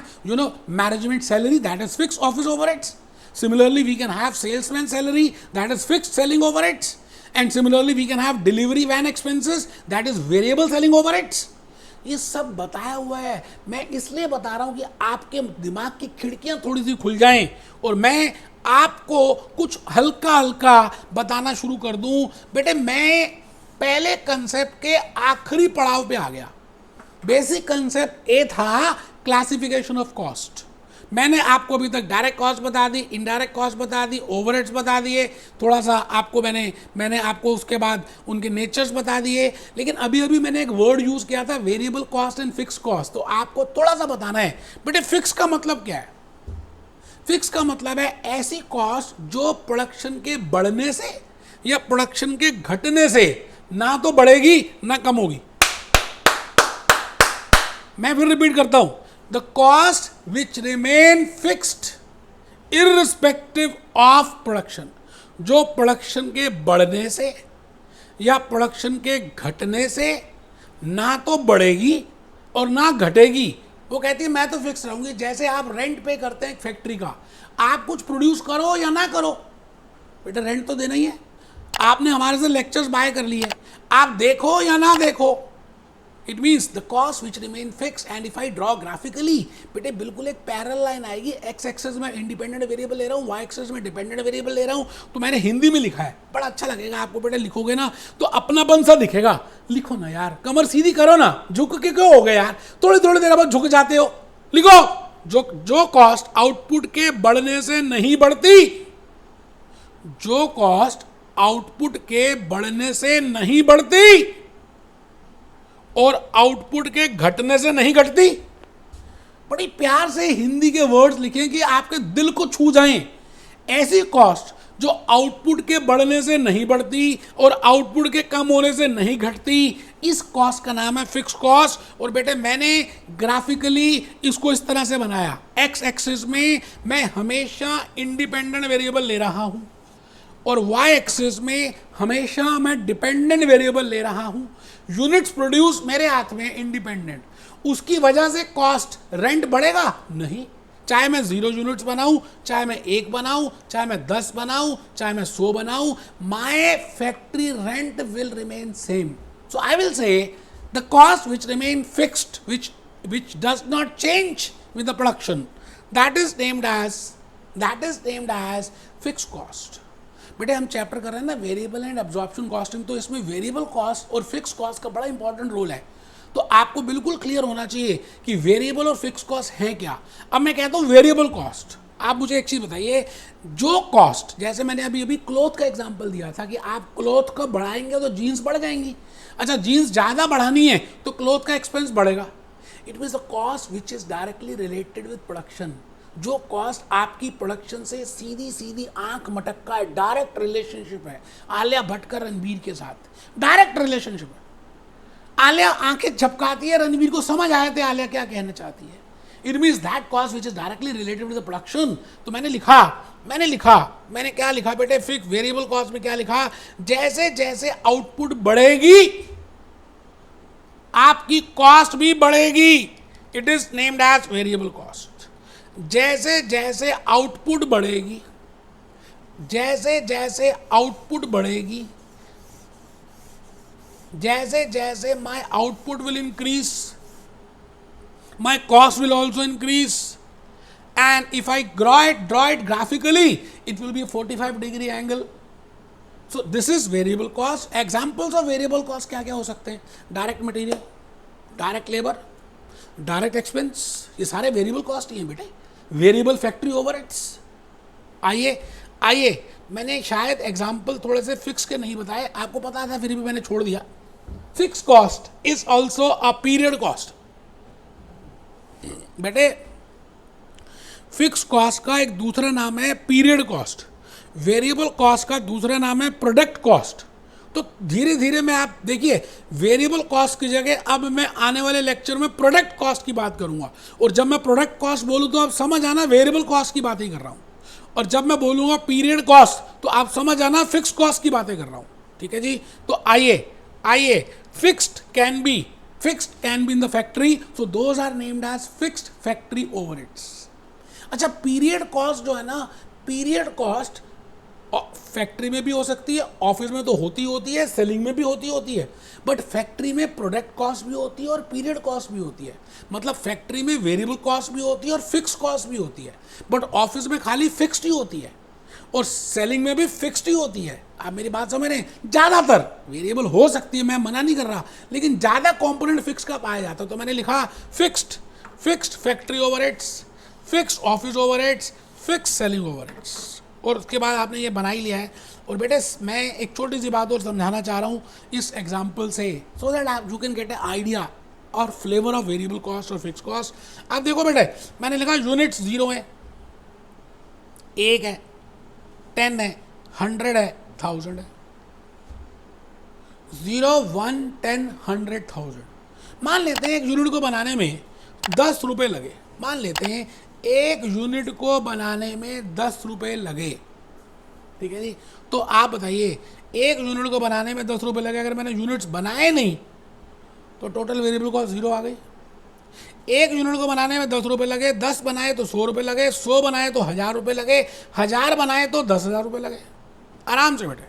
A: management salary, that is fixed office overheads. Similarly, we can have salesman salary, that is fixed selling overheads. And similarly, we can have delivery van expenses, that is variable selling overheads. ये सब बताया हुआ है। मैं इसलिए बता रहा हूँ कि आपके दिमाग की खिड़कियाँ थोड़ी सी खुल जाएं और मैं आपको कुछ हल्का हल्का बताना शुरू कर दूँ। बेटे मैं पहले कंसेप्ट के आखिरी पड़ाव पे आ गया। बेसिक कंसेप्ट ए था क्लासिफिकेशन ऑफ कॉस्ट। मैंने आपको अभी तक डायरेक्ट कॉस्ट बता दी, इनडायरेक्ट कॉस्ट बता दी, ओवरहेड्स बता दिए, थोड़ा सा आपको मैंने आपको उसके बाद उनके नेचर्स बता दिए। लेकिन अभी अभी मैंने एक वर्ड यूज़ किया था variable cost and fix cost, तो आपको थोड़ा सा बताना है बेटे फिक्स का मतलब क्या है। फिक्स का मतलब है ऐसी कॉस्ट जो प्रोडक्शन के बढ़ने से या प्रोडक्शन के घटने से ना तो बढ़ेगी ना कम होगी। मैं फिर रिपीट करता हूं, the cost which remain fixed irrespective of production, जो प्रोडक्शन के बढ़ने से या प्रोडक्शन के घटने से ना तो बढ़ेगी और ना घटेगी। वो कहती है मैं तो फिक्स रहूंगी। जैसे आप रेंट पे करते हैं एक फैक्ट्री का, आप कुछ प्रोड्यूस करो या ना करो, बेटा रेंट तो देना ही है। आपने हमारे से लेक्चर्स बाय कर लिए, आप देखो या ना देखो, it means the cost which remain fix. And if I draw graphically, बेटे बिल्कुल एक पैरेलल लाइन आएगी। एक्स एक्सेस में इंडिपेंडेंट वेरिएबल ले रहा हूँ, वाई एक्सेस में डिपेंडेंट वेरिएबल ले रहा हूँ। तो मैंने हिंदी में लिखा है, बड़ा अच्छा लगेगा आपको बेटे, लिखोगे ना तो अपनापन सा दिखेगा। लिखो ना यार, कमर सीधी करो ना, झुक के क्यों हो गए यार, थोड़ी थोड़ी देर बाद झुक जाते हो। लिखो जो कॉस्ट आउटपुट के बढ़ने से नहीं बढ़ती, जो कॉस्ट आउटपुट के बढ़ने से नहीं बढ़ती और आउटपुट के घटने से नहीं घटती। बड़ी प्यार से हिंदी के वर्ड्स लिखें कि आपके दिल को छू जाएं। ऐसी कॉस्ट जो आउटपुट के बढ़ने से नहीं बढ़ती और आउटपुट के कम होने से नहीं घटती, इस कॉस्ट का नाम है फिक्स कॉस्ट। और बेटे मैंने ग्राफिकली इसको इस तरह से बनाया, एक्स एक्सिस में मैं हमेशा इंडिपेंडेंट वेरिएबल ले रहा हूं और वाई एक्सिस में हमेशा मैं डिपेंडेंट वेरिएबल ले रहा हूं। यूनिट्स प्रोड्यूस मेरे हाथ में इंडिपेंडेंट, उसकी वजह से कॉस्ट रेंट बढ़ेगा नहीं, चाहे मैं 0 यूनिट्स बनाऊं, चाहे मैं 1 बनाऊं, चाहे मैं 10 बनाऊं, चाहे मैं 100 बनाऊं, my factory rent will remain same. So I will से the cost which remain fixed, which does not change with the production, that is named as fixed cost। बेटे हम चैप्टर कर रहे हैं ना वेरिएबल एंड एब्जॉर्प्शन कॉस्टिंग, तो इसमें variable cost और फिक्स कॉस्ट का बड़ा इंपॉर्टेंट रोल है। तो आपको बिल्कुल क्लियर होना चाहिए कि वेरिएबल और फिक्स कॉस्ट है क्या। अब मैं कहता हूं वेरिएबल कॉस्ट, आप मुझे एक चीज बताइए, जो कॉस्ट, जैसे मैंने अभी क्लोथ का एग्जांपल दिया था कि आप क्लोथ को बढ़ाएंगे तो जीन्स बढ़ जाएंगी। अच्छा, जीन्स ज्यादा बढ़ानी है तो क्लोथ का एक्सपेंस बढ़ेगा। It means the cost which is directly related with production, जो कॉस्ट आपकी प्रोडक्शन से सीधी सीधी आंख मटक का है, डायरेक्ट रिलेशनशिप है। आलिया भट्ट का रणबीर के साथ डायरेक्ट रिलेशनशिप है। आलिया आंखें झपकाती है, रणबीर को समझ आया थे आलिया क्या कहना चाहती है। It means that cost which is directly related with the production. तो मैंने क्या लिखा बेटे, फिक्स वेरिएबल कॉस्ट में क्या लिखा, जैसे जैसे आउटपुट बढ़ेगी आपकी कॉस्ट भी बढ़ेगी। It is named as variable cost. जैसे जैसे आउटपुट बढ़ेगी, जैसे जैसे आउटपुट बढ़ेगी, जैसे जैसे my output will increase, my cost will also increase, and if I draw it graphically, it will be a 45-degree angle. So this is variable cost. Examples of variable cost क्या क्या हो सकते हैं, direct material, direct labour, direct expense, ये सारे variable cost ही हैं बेटे। Variable factory overheads. आइए मैंने शायद एग्जाम्पल थोड़े से फिक्स के नहीं बताए, आपको पता था फिर भी मैंने छोड़ दिया। Fix cost is also a period cost. बेटे फिक्स कॉस्ट का एक दूसरा नाम है पीरियड कॉस्ट, वेरिएबल कॉस्ट का दूसरा नाम है प्रोडक्ट कॉस्ट। तो धीरे धीरे मैं, आप देखिए, वेरिएबल कॉस्ट की जगह अब मैं आने वाले लेक्चर में प्रोडक्ट कॉस्ट की बात करूंगा, और जब मैं प्रोडक्ट कॉस्ट बोलूं तो आप समझ आना वेरिएबल कॉस्ट की बात ही कर रहा हूं, और जब मैं बोलूंगा पीरियड कॉस्ट तो आप समझ आना फिक्स कॉस्ट की बातें कर रहा हूं। ठीक है जी। तो आइए fixed can be in the factory, so those are named as fixed factory overheads. अच्छा, पीरियड कॉस्ट जो है ना, पीरियड कॉस्ट फैक्ट्री में भी हो सकती है, ऑफिस में तो होती है, सेलिंग में भी होती है, बट फैक्ट्री में प्रोडक्ट कॉस्ट भी होती है और पीरियड कॉस्ट भी होती है। मतलब फैक्ट्री में वेरिएबल कॉस्ट भी होती है और फिक्स कॉस्ट भी होती है, बट ऑफिस में खाली फिक्स्ड ही होती है और सेलिंग में भी फिक्स्ड ही होती है। आप मेरी बात समझ रहे हैं, ज़्यादातर वेरिएबल हो सकती है, मैं मना नहीं कर रहा, लेकिन ज़्यादा कॉम्पोनेंट फिक्स का पाया जाता है। तो मैंने लिखा fixed factory overheads, fixed office overheads, fixed selling overheads, और उसके बाद आपने ये बना ही लिया है। और बेटे मैं एक छोटी सी बात और समझाना चाह रहा हूँ इस एग्जाम्पल से, सो दैट आप you can get A idea और फ्लेवर ऑफ वेरिएबल कॉस्ट और फिक्स कॉस्ट। आप देखो बेटे, मैंने लिखा यूनिट्स 0 है, 1 है, 10 है, 100 है, 1000 है। 0, 1, 10, 100, 1000। मान लेते हैं एक यूनिट को बनाने में 10 रुपये लगे, मान लेते हैं एक यूनिट को बनाने में 10 रुपये लगे। ठीक है जी। तो आप बताइए, एक यूनिट को बनाने में 10 रुपये लगे, अगर मैंने यूनिट्स बनाए नहीं तो टोटल वेरिएबल कॉस्ट 0 आ गई। एक यूनिट को बनाने में 10 रुपये लगे, 10 बनाए तो 100 रुपये लगे, 100 बनाए तो 1000 रुपये लगे, 1000 बनाए तो 10,000 रुपये लगे। आराम से बेटे।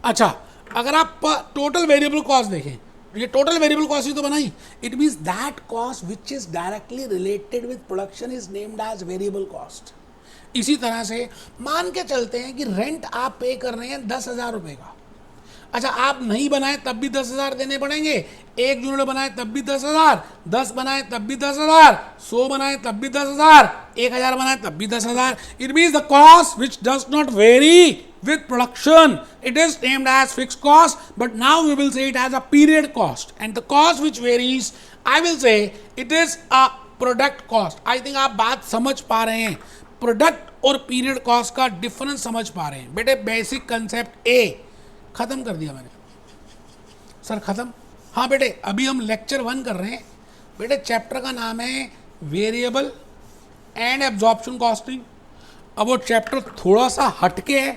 A: अच्छा, अगर आप टोटल वेरिएबल कॉस्ट देखें, ये टोटल वेरिएबल कॉस्ट ही तो बनाई। It means that cost which is directly related with production is named as variable cost. इसी तरह से मान के चलते हैं कि रेंट आप पे कर रहे हैं 10,000 रुपये का। अच्छा, आप नहीं बनाए तब भी 10,000 देने पड़ेंगे, एक यूनिट बनाए तब भी 10,000, 10 बनाए तब भी 10,000, 100 बनाए तब भी 10,000, 1,000 बनाए तब भी 10,000। It means the cost which does not very with production, it is named as fixed cost, but now we will say it as a period cost, and the cost which varies, I will say it is a product cost. I think आप बात समझ पा रहे हैं, product और period cost का difference समझ पा रहे हैं बेटे। बेसिक कंसेप्ट ए खत्म कर दिया मैंने सर, खत्म। हाँ बेटे, अभी हम लेक्चर 1 कर रहे हैं बेटे। चैप्टर का नाम है वेरिएबल एंड एब्जॉर्प्शन कॉस्टिंग। अब वो चैप्टर थोड़ा सा हटके है,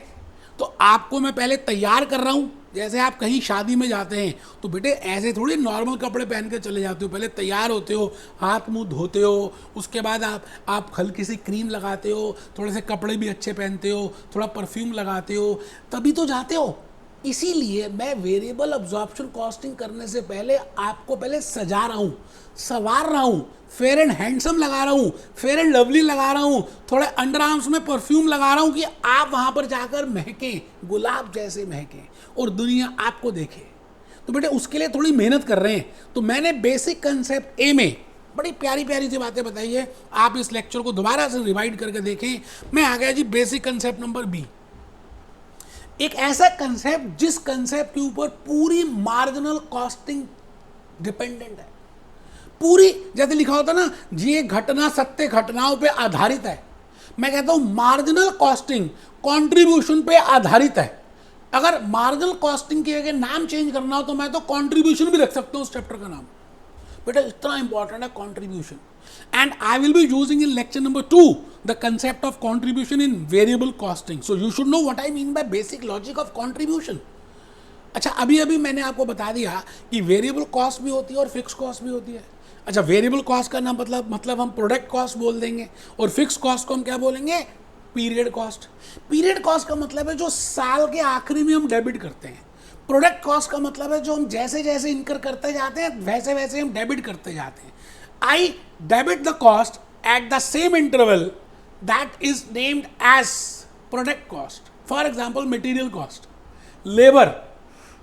A: तो आपको मैं पहले तैयार कर रहा हूँ। जैसे आप कहीं शादी में जाते हैं तो बेटे ऐसे थोड़ी नॉर्मल कपड़े पहन के चले जाते हो, पहले तैयार होते हो, हाथ मुंह धोते हो, उसके बाद आप हल्की सी क्रीम लगाते हो, थोड़े से कपड़े भी अच्छे पहनते हो, थोड़ा परफ्यूम लगाते हो, तभी तो जाते हो। इसीलिए मैं वेरिएबल अब्जॉर्प्शन कॉस्टिंग करने से पहले आपको पहले सजा रहा हूँ, संवार रहा हूँ, फेयर एंड हैंडसम लगा रहा हूँ, फेयर एंड लवली लगा रहा हूँ, थोड़े अंडर आर्म्स में परफ्यूम लगा रहा हूँ कि आप वहाँ पर जाकर महकें, गुलाब जैसे महकें और दुनिया आपको देखे। तो बेटे उसके लिए थोड़ी मेहनत कर रहे हैं। तो मैंने बेसिक कंसेप्ट ए में बड़ी प्यारी प्यारी सी बातें बताई है। आप इस लेक्चर को दोबारा से रिवाइड करके देखें। मैं आ गया जी बेसिक कंसेप्ट नंबर बी। एक ऐसा कंसेप्ट जिस कंसेप्ट के ऊपर पूरी मार्जिनल कॉस्टिंग डिपेंडेंट है। पूरी, जैसे लिखा होता ना, ये घटना सत्य घटनाओं पे आधारित है। मैं कहता हूं मार्जिनल कॉस्टिंग कंट्रीब्यूशन पे आधारित है। अगर मार्जिनल कॉस्टिंग के अगर नाम चेंज करना हो तो मैं तो कंट्रीब्यूशन भी रख सकता हूं उस चैप्टर का नाम। बेटा इतना इंपॉर्टेंट है contribution. And I will be using in lecture number 2 the concept of contribution in variable costing. So you should know what I mean by basic logic of contribution. अच्छा, अभी मैंने आपको बता दिया कि वेरिएबल कॉस्ट भी होती है और फिक्स कॉस्ट भी होती है। अच्छा, वेरिएबल कॉस्ट का नाम मतलब हम प्रोडक्ट कॉस्ट बोल देंगे, और फिक्स कॉस्ट को हम क्या बोलेंगे? Period cost. पीरियड कॉस्ट का मतलब है जो साल के आखिरी में हम डेबिट करते हैं। प्रोडक्ट कॉस्ट का मतलब है जो हम जैसे जैसे इनकर करते जाते हैं वैसे वैसे हम डेबिट करते जाते हैं। I debit the cost at the same interval that is named as product cost. For example, material cost, labor,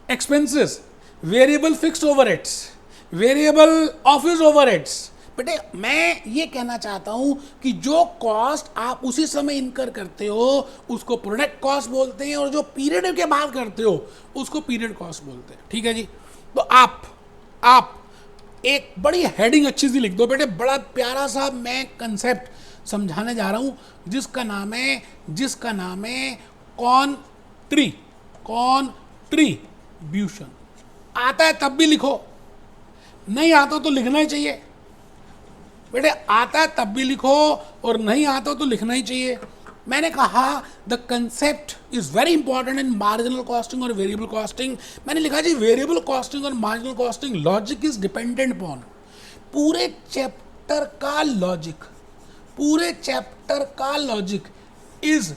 A: expenses, variable fixed overheads, variable office overheads. बेटे मैं ये कहना चाहता हूँ कि जो कॉस्ट आप उसी समय इनकर करते हो उसको प्रोडक्ट कॉस्ट बोलते हैं, और जो पीरियड के बाद करते हो उसको पीरियड कॉस्ट बोलते हैं। ठीक है जी। तो आप एक बड़ी हेडिंग अच्छी सी लिख दो बेटे। बड़ा प्यारा सा मैं कंसेप्ट समझाने जा रहा हूं जिसका नाम है कॉन्ट्रीब्यूशन। आता है तब भी लिखो, नहीं आता तो लिखना ही चाहिए बेटे। आता है तब भी लिखो और नहीं आता तो लिखना ही चाहिए। मैंने कहा the concept is very important in marginal costing और वेरिएबल कॉस्टिंग। मैंने लिखा जी वेरिएबल कॉस्टिंग और marginal costing logic is dependent upon पूरे चैप्टर का logic is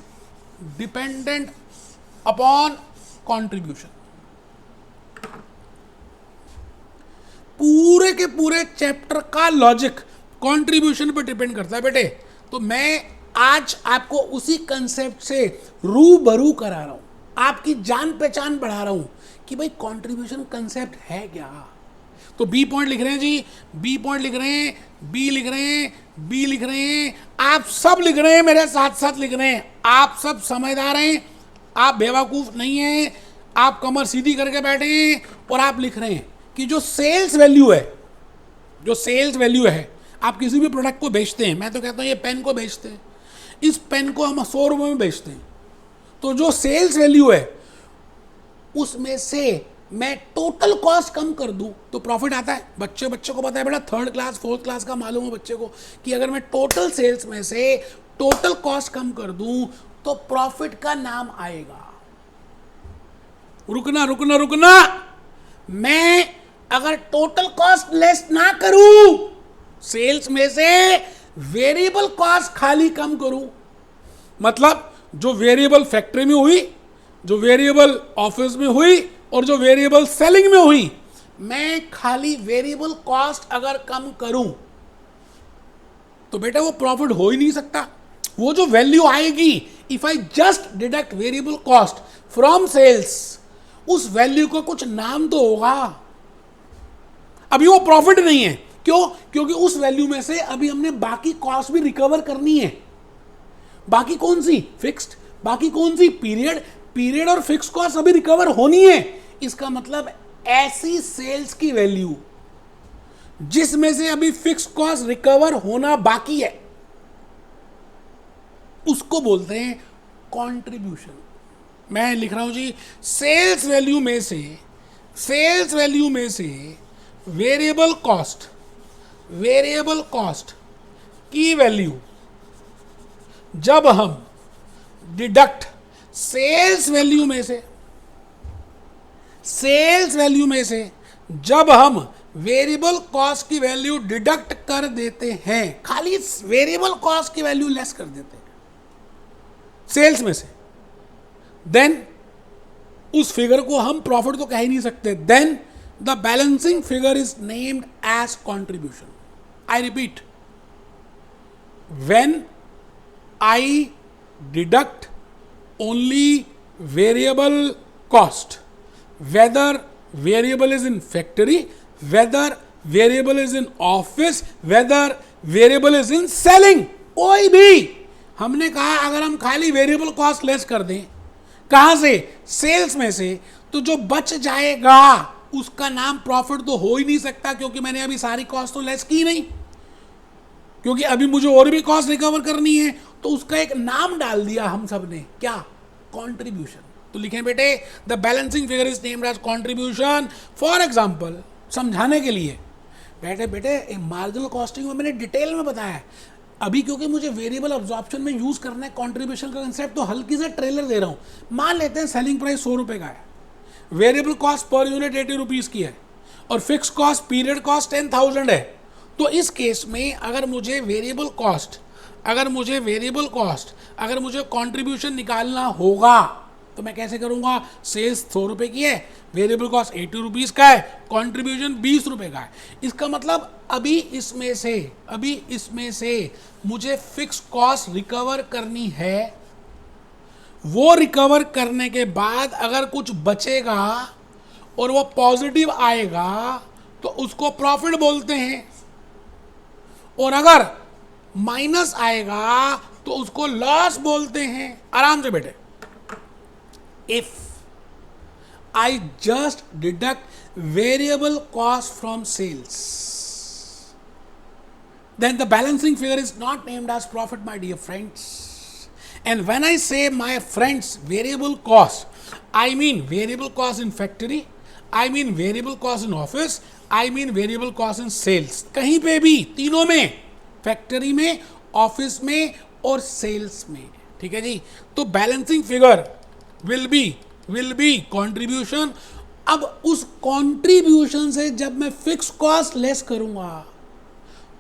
A: dependent upon contribution. पूरे के पूरे चैप्टर का लॉजिक कंट्रीब्यूशन पर डिपेंड करता है बेटे। तो मैं आज आपको उसी कंसेप्ट से रूबरू करा रहा हूं, आपकी जान पहचान बढ़ा रहा हूं कि भाई कंट्रीब्यूशन कंसेप्ट है क्या। तो बी पॉइंट लिख रहे हैं जी, बी पॉइंट लिख रहे हैं, बी लिख रहे हैं, बी लिख रहे हैं, आप सब लिख रहे हैं, मेरे साथ साथ लिख रहे हैं। आप सब समझदार हैं, आप बेवकूफ नहीं हैं, आप कमर सीधी करके बैठे हैं और आप लिख रहे हैं कि जो सेल्स वैल्यू है, आप किसी भी प्रोडक्ट को बेचते हैं। मैं तो कहता हूं ये पेन को बेचते हैं, इस पेन को हम 100 रुपये में बेचते हैं, तो जो सेल्स वैल्यू है उसमें से मैं टोटल कॉस्ट कम कर दूं तो प्रॉफिट आता है। बच्चे को पता है बेटा, 3rd क्लास 4th क्लास का मालूम है बच्चे को कि अगर मैं टोटल सेल्स में से टोटल कॉस्ट कम कर दूं तो प्रॉफिट का नाम आएगा। रुकना, मैं अगर टोटल कॉस्ट लेस ना करूं, सेल्स में से वेरिएबल कॉस्ट खाली कम करूं, मतलब जो वेरिएबल फैक्ट्री में हुई, जो वेरिएबल ऑफिस में हुई और जो वेरिएबल सेलिंग में हुई, मैं खाली वेरिएबल कॉस्ट अगर कम करूं तो बेटा वो प्रॉफिट हो ही नहीं सकता। वो जो वैल्यू आएगी, if I just deduct variable cost from sales, उस वैल्यू को कुछ नाम तो होगा। अभी वो प्रॉफिट नहीं है, क्यों? क्योंकि उस वैल्यू में से अभी हमने बाकी कॉस्ट भी रिकवर करनी है। बाकी कौन सी? फिक्स्ड। बाकी कौन सी? पीरियड और फिक्स कॉस्ट अभी रिकवर होनी है। इसका मतलब ऐसी सेल्स की वैल्यू जिसमें से अभी फिक्स कॉस्ट रिकवर होना बाकी है, उसको बोलते हैं कंट्रीब्यूशन। मैं लिख रहा हूं जी, सेल्स वैल्यू में से वेरिएबल कॉस्ट की वैल्यू जब हम डिडक्ट सेल्स वैल्यू में से जब हम वेरिएबल कॉस्ट की वैल्यू डिडक्ट कर देते हैं, खाली वेरिएबल कॉस्ट की वैल्यू लेस कर देते हैं सेल्स में से, देन उस फिगर को हम प्रॉफिट तो कह ही नहीं सकते, then the balancing figure is named as contribution. I repeat, when I deduct only variable cost, whether variable is in factory, whether variable is in office, whether variable is in selling, कोई भी, हमने कहा अगर हम खाली variable cost less कर दें, कहां से? सेल्स में से, तो जो बच जाएगा उसका नाम प्रॉफिट तो हो ही नहीं सकता, क्योंकि मैंने अभी सारी कॉस्ट तो लेस की नहीं, क्योंकि अभी मुझे और भी कॉस्ट रिकवर करनी है, तो उसका एक नाम डाल दिया हम सब ने, क्या? कंट्रीब्यूशन। तो लिखें बेटे, the balancing figure is named as contribution. For example, समझाने के लिए, बेटे मार्जिनल कॉस्टिंग में मैंने डिटेल में बताया, अभी क्योंकि मुझे वेरिएबल अब्जॉर्प्शन में यूज करना है कंट्रीब्यूशन का कंसेप्ट, तो हल्की से ट्रेलर दे रहा हूं। मान लेते हैं सेलिंग प्राइस 100 रुपए का है, variable cost per unit 80 rupees की है, और फिक्स कॉस्ट पीरियड कॉस्ट 10,000 है। तो इस केस में अगर मुझे कंट्रीब्यूशन निकालना होगा, तो मैं कैसे करूंगा? सेल्स 100 रुपए की है, वेरिएबल कॉस्ट 80 रुपीज का है, कंट्रीब्यूशन 20 रुपए का है। इसका मतलब अभी इसमें से मुझे फिक्स कॉस्ट रिकवर करनी है। वो रिकवर करने के बाद अगर कुछ बचेगा और वो पॉजिटिव आएगा तो उसको प्रॉफिट बोलते हैं, और अगर माइनस आएगा तो उसको लॉस बोलते हैं। आराम से बेटे, if I just deduct variable cost from sales, then the balancing figure is not named as profit, my dear friends. And when I say, my friends, variable cost, I mean variable cost in factory, I mean variable cost in office, I mean variable cost in sales. कहीं पे भी, तीनों में, factory में, office में और sales में, ठीक है जी। तो balancing figure will be contribution। अब उस कंट्रीब्यूशन से जब मैं फिक्स कॉस्ट लेस करूंगा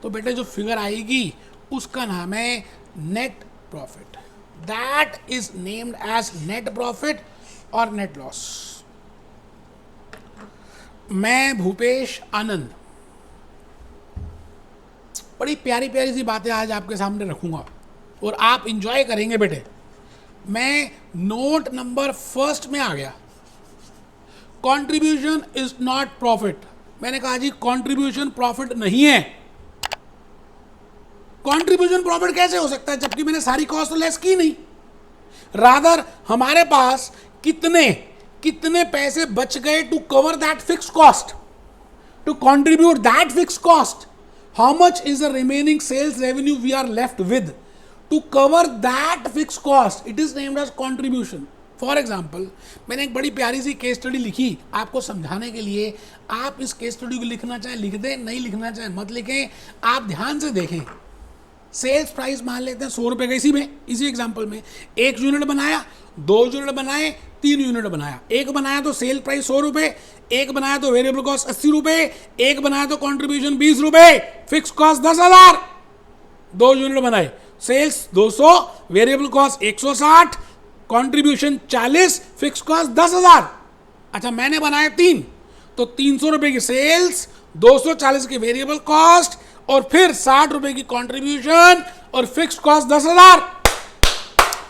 A: तो बेटे जो फिगर आएगी उसका नाम है net profit. That is named as net profit और नेट लॉस। मैं भूपेश आनंद बड़ी प्यारी प्यारी सी बातें आज आपके सामने रखूंगा और आप इंजॉय करेंगे बेटे। मैं नोट नंबर 1 में आ गया, कंट्रीब्यूशन इज नॉट प्रॉफिट। मैंने कहा जी कंट्रीब्यूशन प्रॉफिट नहीं है। कंट्रीब्यूशन प्रॉफिट कैसे हो सकता है जबकि मैंने सारी कॉस्ट तो लेस की नहीं। रादर हमारे पास कितने पैसे बच गए to cover that fix cost, to contribute that fix cost, how much is the remaining sales revenue we are left with to cover that fixed cost, it is named as contribution. For example, मैंने एक बड़ी प्यारी सी case study लिखी आपको समझाने के लिए। आप इस केस स्टडी को लिखना चाहें लिख दें, नहीं लिखना चाहें मत लिखें। आप ध्यान से देखें, सेल्स प्राइस मान लेते हैं 100 रुपए का। इसी एग्जाम्पल में 1 यूनिट बनाया, 2 यूनिट बनाए, 3 यूनिट बनाया। 1 बनाया तो सेल प्राइस 100 रुपए, 1 बनाया तो वेरिएबल कॉस्ट 80 रुपए, 1 बनाया तो कॉन्ट्रीब्यूशन 20 रुपए, फिक्स कॉस्ट 10,000। 2 यूनिट बनाए, sales 200, variable cost 160, contribution 40, fix cost 10,000। अच्छा, मैंने बनाए 3, तो 300 रुपए की सेल्स, 240 की वेरिएबल कॉस्ट और फिर 60 रुपए की कंट्रीब्यूशन और फिक्स कॉस्ट 10,000।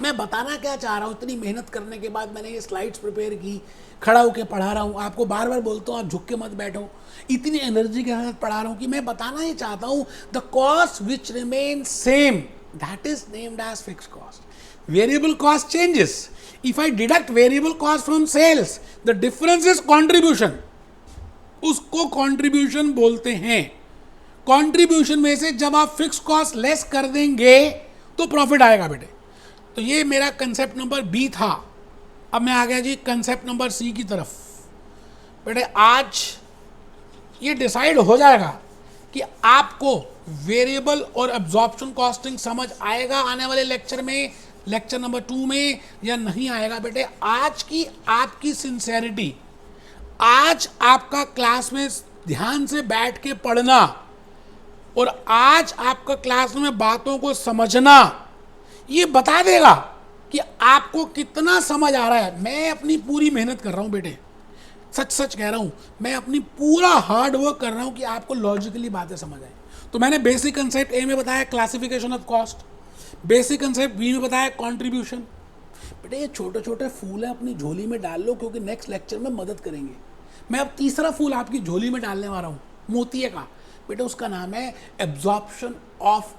A: मैं बताना क्या चाह रहा हूं, इतनी मेहनत करने के बाद मैंने ये स्लाइड्स प्रिपेयर की, खड़ा होकर पढ़ा रहा हूं, आपको बार बार बोलता हूं आप झुक के मत बैठो, इतनी एनर्जी के साथ पढ़ा रहा हूं कि मैं बताना ही चाहता हूं the cost which remain same, that is named as fixed cost. Variable cost changes. If I deduct variable cost from sales, the difference is contribution. उसको contribution बोलते हैं। कंट्रीब्यूशन में से जब आप फिक्स कॉस्ट लेस कर देंगे तो प्रॉफिट आएगा बेटे। तो ये मेरा कंसेप्ट नंबर बी था। अब मैं आ गया जी कंसेप्ट नंबर सी की तरफ। बेटे आज ये डिसाइड हो जाएगा कि आपको वेरिएबल और एब्जॉर्प्शन कॉस्टिंग समझ आएगा आने वाले लेक्चर में, लेक्चर नंबर 2 में, या नहीं आएगा। बेटे आज की आपकी सिंसेरिटी, आज आपका क्लास में ध्यान से बैठ के पढ़ना और आज आपका क्लास में बातों को समझना, ये बता देगा कि आपको कितना समझ आ रहा है। मैं अपनी पूरी मेहनत कर रहा हूं बेटे, सच सच कह रहा हूं, मैं अपनी पूरा हार्ड वर्क कर रहा हूं कि आपको लॉजिकली बातें समझ आए। तो मैंने बेसिक कंसेप्ट ए में बताया classification of cost, basic concept B में बताया कंट्रीब्यूशन। बेटे ये छोटे छोटे फूल हैं, अपनी झोली में डाल लो क्योंकि नेक्स्ट लेक्चर में मदद करेंगे। मैं अब तीसरा फूल आपकी झोली में डालने वाला हूँ, मोतिये का। बेटे उसका नाम है एब्जॉर्प्शन ऑफ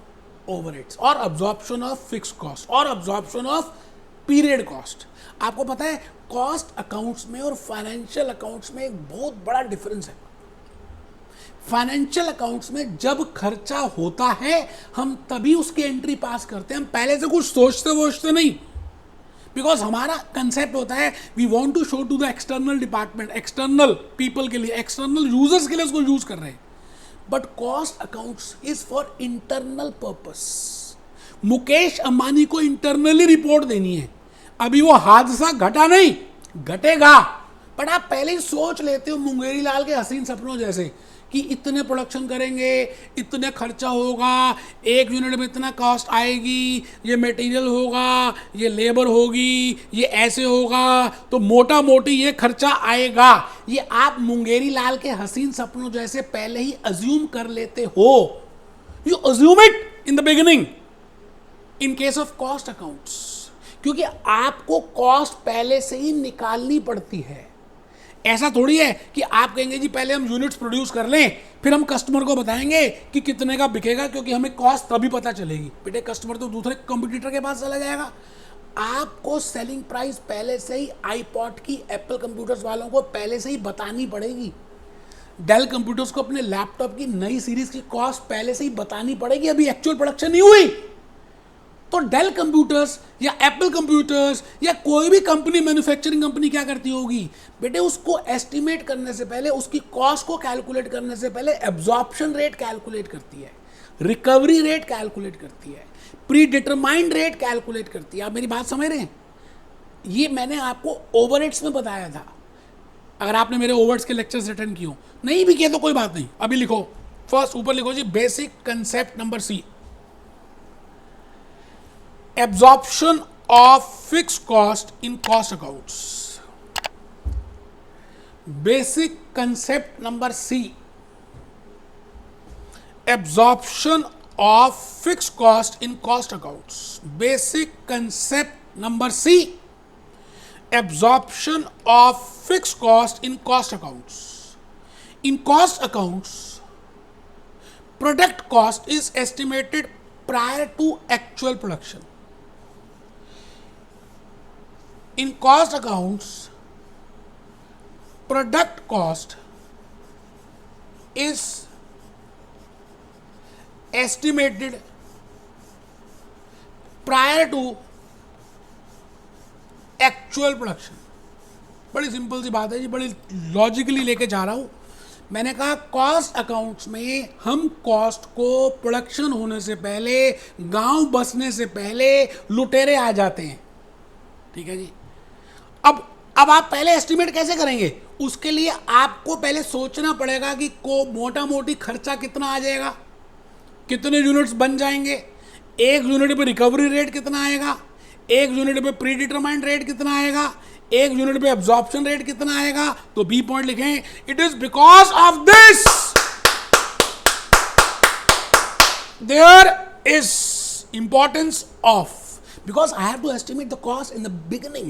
A: ओवरहेड्स और एब्जॉर्प्शन ऑफ फिक्स कॉस्ट और एब्जॉर्प्शन ऑफ पीरियड कॉस्ट। आपको पता है कॉस्ट अकाउंट्स में और फाइनेंशियल अकाउंट्स में एक बहुत बड़ा डिफरेंस है। फाइनेंशियल अकाउंट्स में जब खर्चा होता है हम तभी उसकी एंट्री पास करते हैं, हम पहले से कुछ सोचते नहीं। बिकॉज हमारा कंसेप्ट होता है we want to show to the external department, external people के लिए, एक्सटर्नल यूजर्स के लिए उसको यूज कर रहे हैं। But cost accounts is for internal purpose. Mukesh Ambani को इंटरनली रिपोर्ट देनी है, अभी वो हादसा घटा नहीं, घटेगा, बट आप पहले ही सोच लेते हो मुंगेरी लाल के हसीन सपनों जैसे कि इतने प्रोडक्शन करेंगे, इतने खर्चा होगा, एक यूनिट में इतना कॉस्ट आएगी, ये मटेरियल होगा, ये लेबर होगी, ये ऐसे होगा, तो मोटा मोटी ये खर्चा आएगा। ये आप मुंगेरी लाल के हसीन सपनों जैसे पहले ही अज्यूम कर लेते हो। You assume it in the beginning in case of cost accounts, क्योंकि आपको कॉस्ट पहले से ही निकालनी पड़ती है। ऐसा थोड़ी है कि आप कहेंगे जी पहले हम यूनिट्स प्रोड्यूस कर लें फिर हम कस्टमर को बताएंगे कि कितने का बिकेगा, क्योंकि हमें कॉस्ट तभी पता चलेगी। बेटे कस्टमर तो दूसरे कंपटीटर के पास चला जाएगा। आपको सेलिंग प्राइस पहले से ही आईपॉड की, एप्पल कंप्यूटर्स वालों को पहले से ही बतानी पड़ेगी। डेल कंप्यूटर्स को अपने लैपटॉप की नई सीरीज की कॉस्ट पहले से ही बतानी पड़ेगी, अभी एक्चुअल प्रोडक्शन नहीं हुई। तो डेल कंप्यूटर्स या एप्पल कंप्यूटर्स या कोई भी कंपनी, मैन्युफैक्चरिंग कंपनी क्या करती होगी बेटे, उसको एस्टिमेट करने से पहले, उसकी कॉस्ट को कैलकुलेट करने से पहले एब्जॉर्प्शन रेट कैलकुलेट करती है, रिकवरी रेट कैलकुलेट करती है, प्री डिटरमाइंड रेट कैलकुलेट करती है। आप मेरी बात समझ रहे हैं? ये मैंने आपको ओवरहेड्स में बताया था। अगर आपने मेरे ओवरहेड्स के लेक्चर्स अटेंड किए हो, नहीं भी किए तो कोई बात नहीं, अभी लिखो फर्स्ट ऊपर लिखो जी basic concept number C, absorption of fixed cost in cost accounts. Basic concept number C, absorption of fixed cost in cost accounts. Basic concept number C, absorption of fixed cost in cost accounts. In cost accounts, product cost is estimated prior to actual production. In cost accounts, product cost is estimated prior to actual production. बड़ी simple सी बात है जी, बड़ी logically लेके जा रहा हूं। मैंने कहा कॉस्ट अकाउंट्स में हम कॉस्ट को प्रोडक्शन होने से पहले, गांव बसने से पहले लुटेरे आ जाते हैं। ठीक है जी। अब आप पहले एस्टिमेट कैसे करेंगे? उसके लिए आपको पहले सोचना पड़ेगा कि को मोटा मोटी खर्चा कितना आ जाएगा, कितने यूनिट्स बन जाएंगे, एक यूनिट पे रिकवरी रेट कितना आएगा, एक यूनिट पे प्री डिटरमाइंड रेट कितना आएगा, एक यूनिट पे एब्जॉर्प्शन रेट कितना आएगा। तो बी पॉइंट लिखें, it is because of this there is importance of, because I have to estimate the cost in the beginning,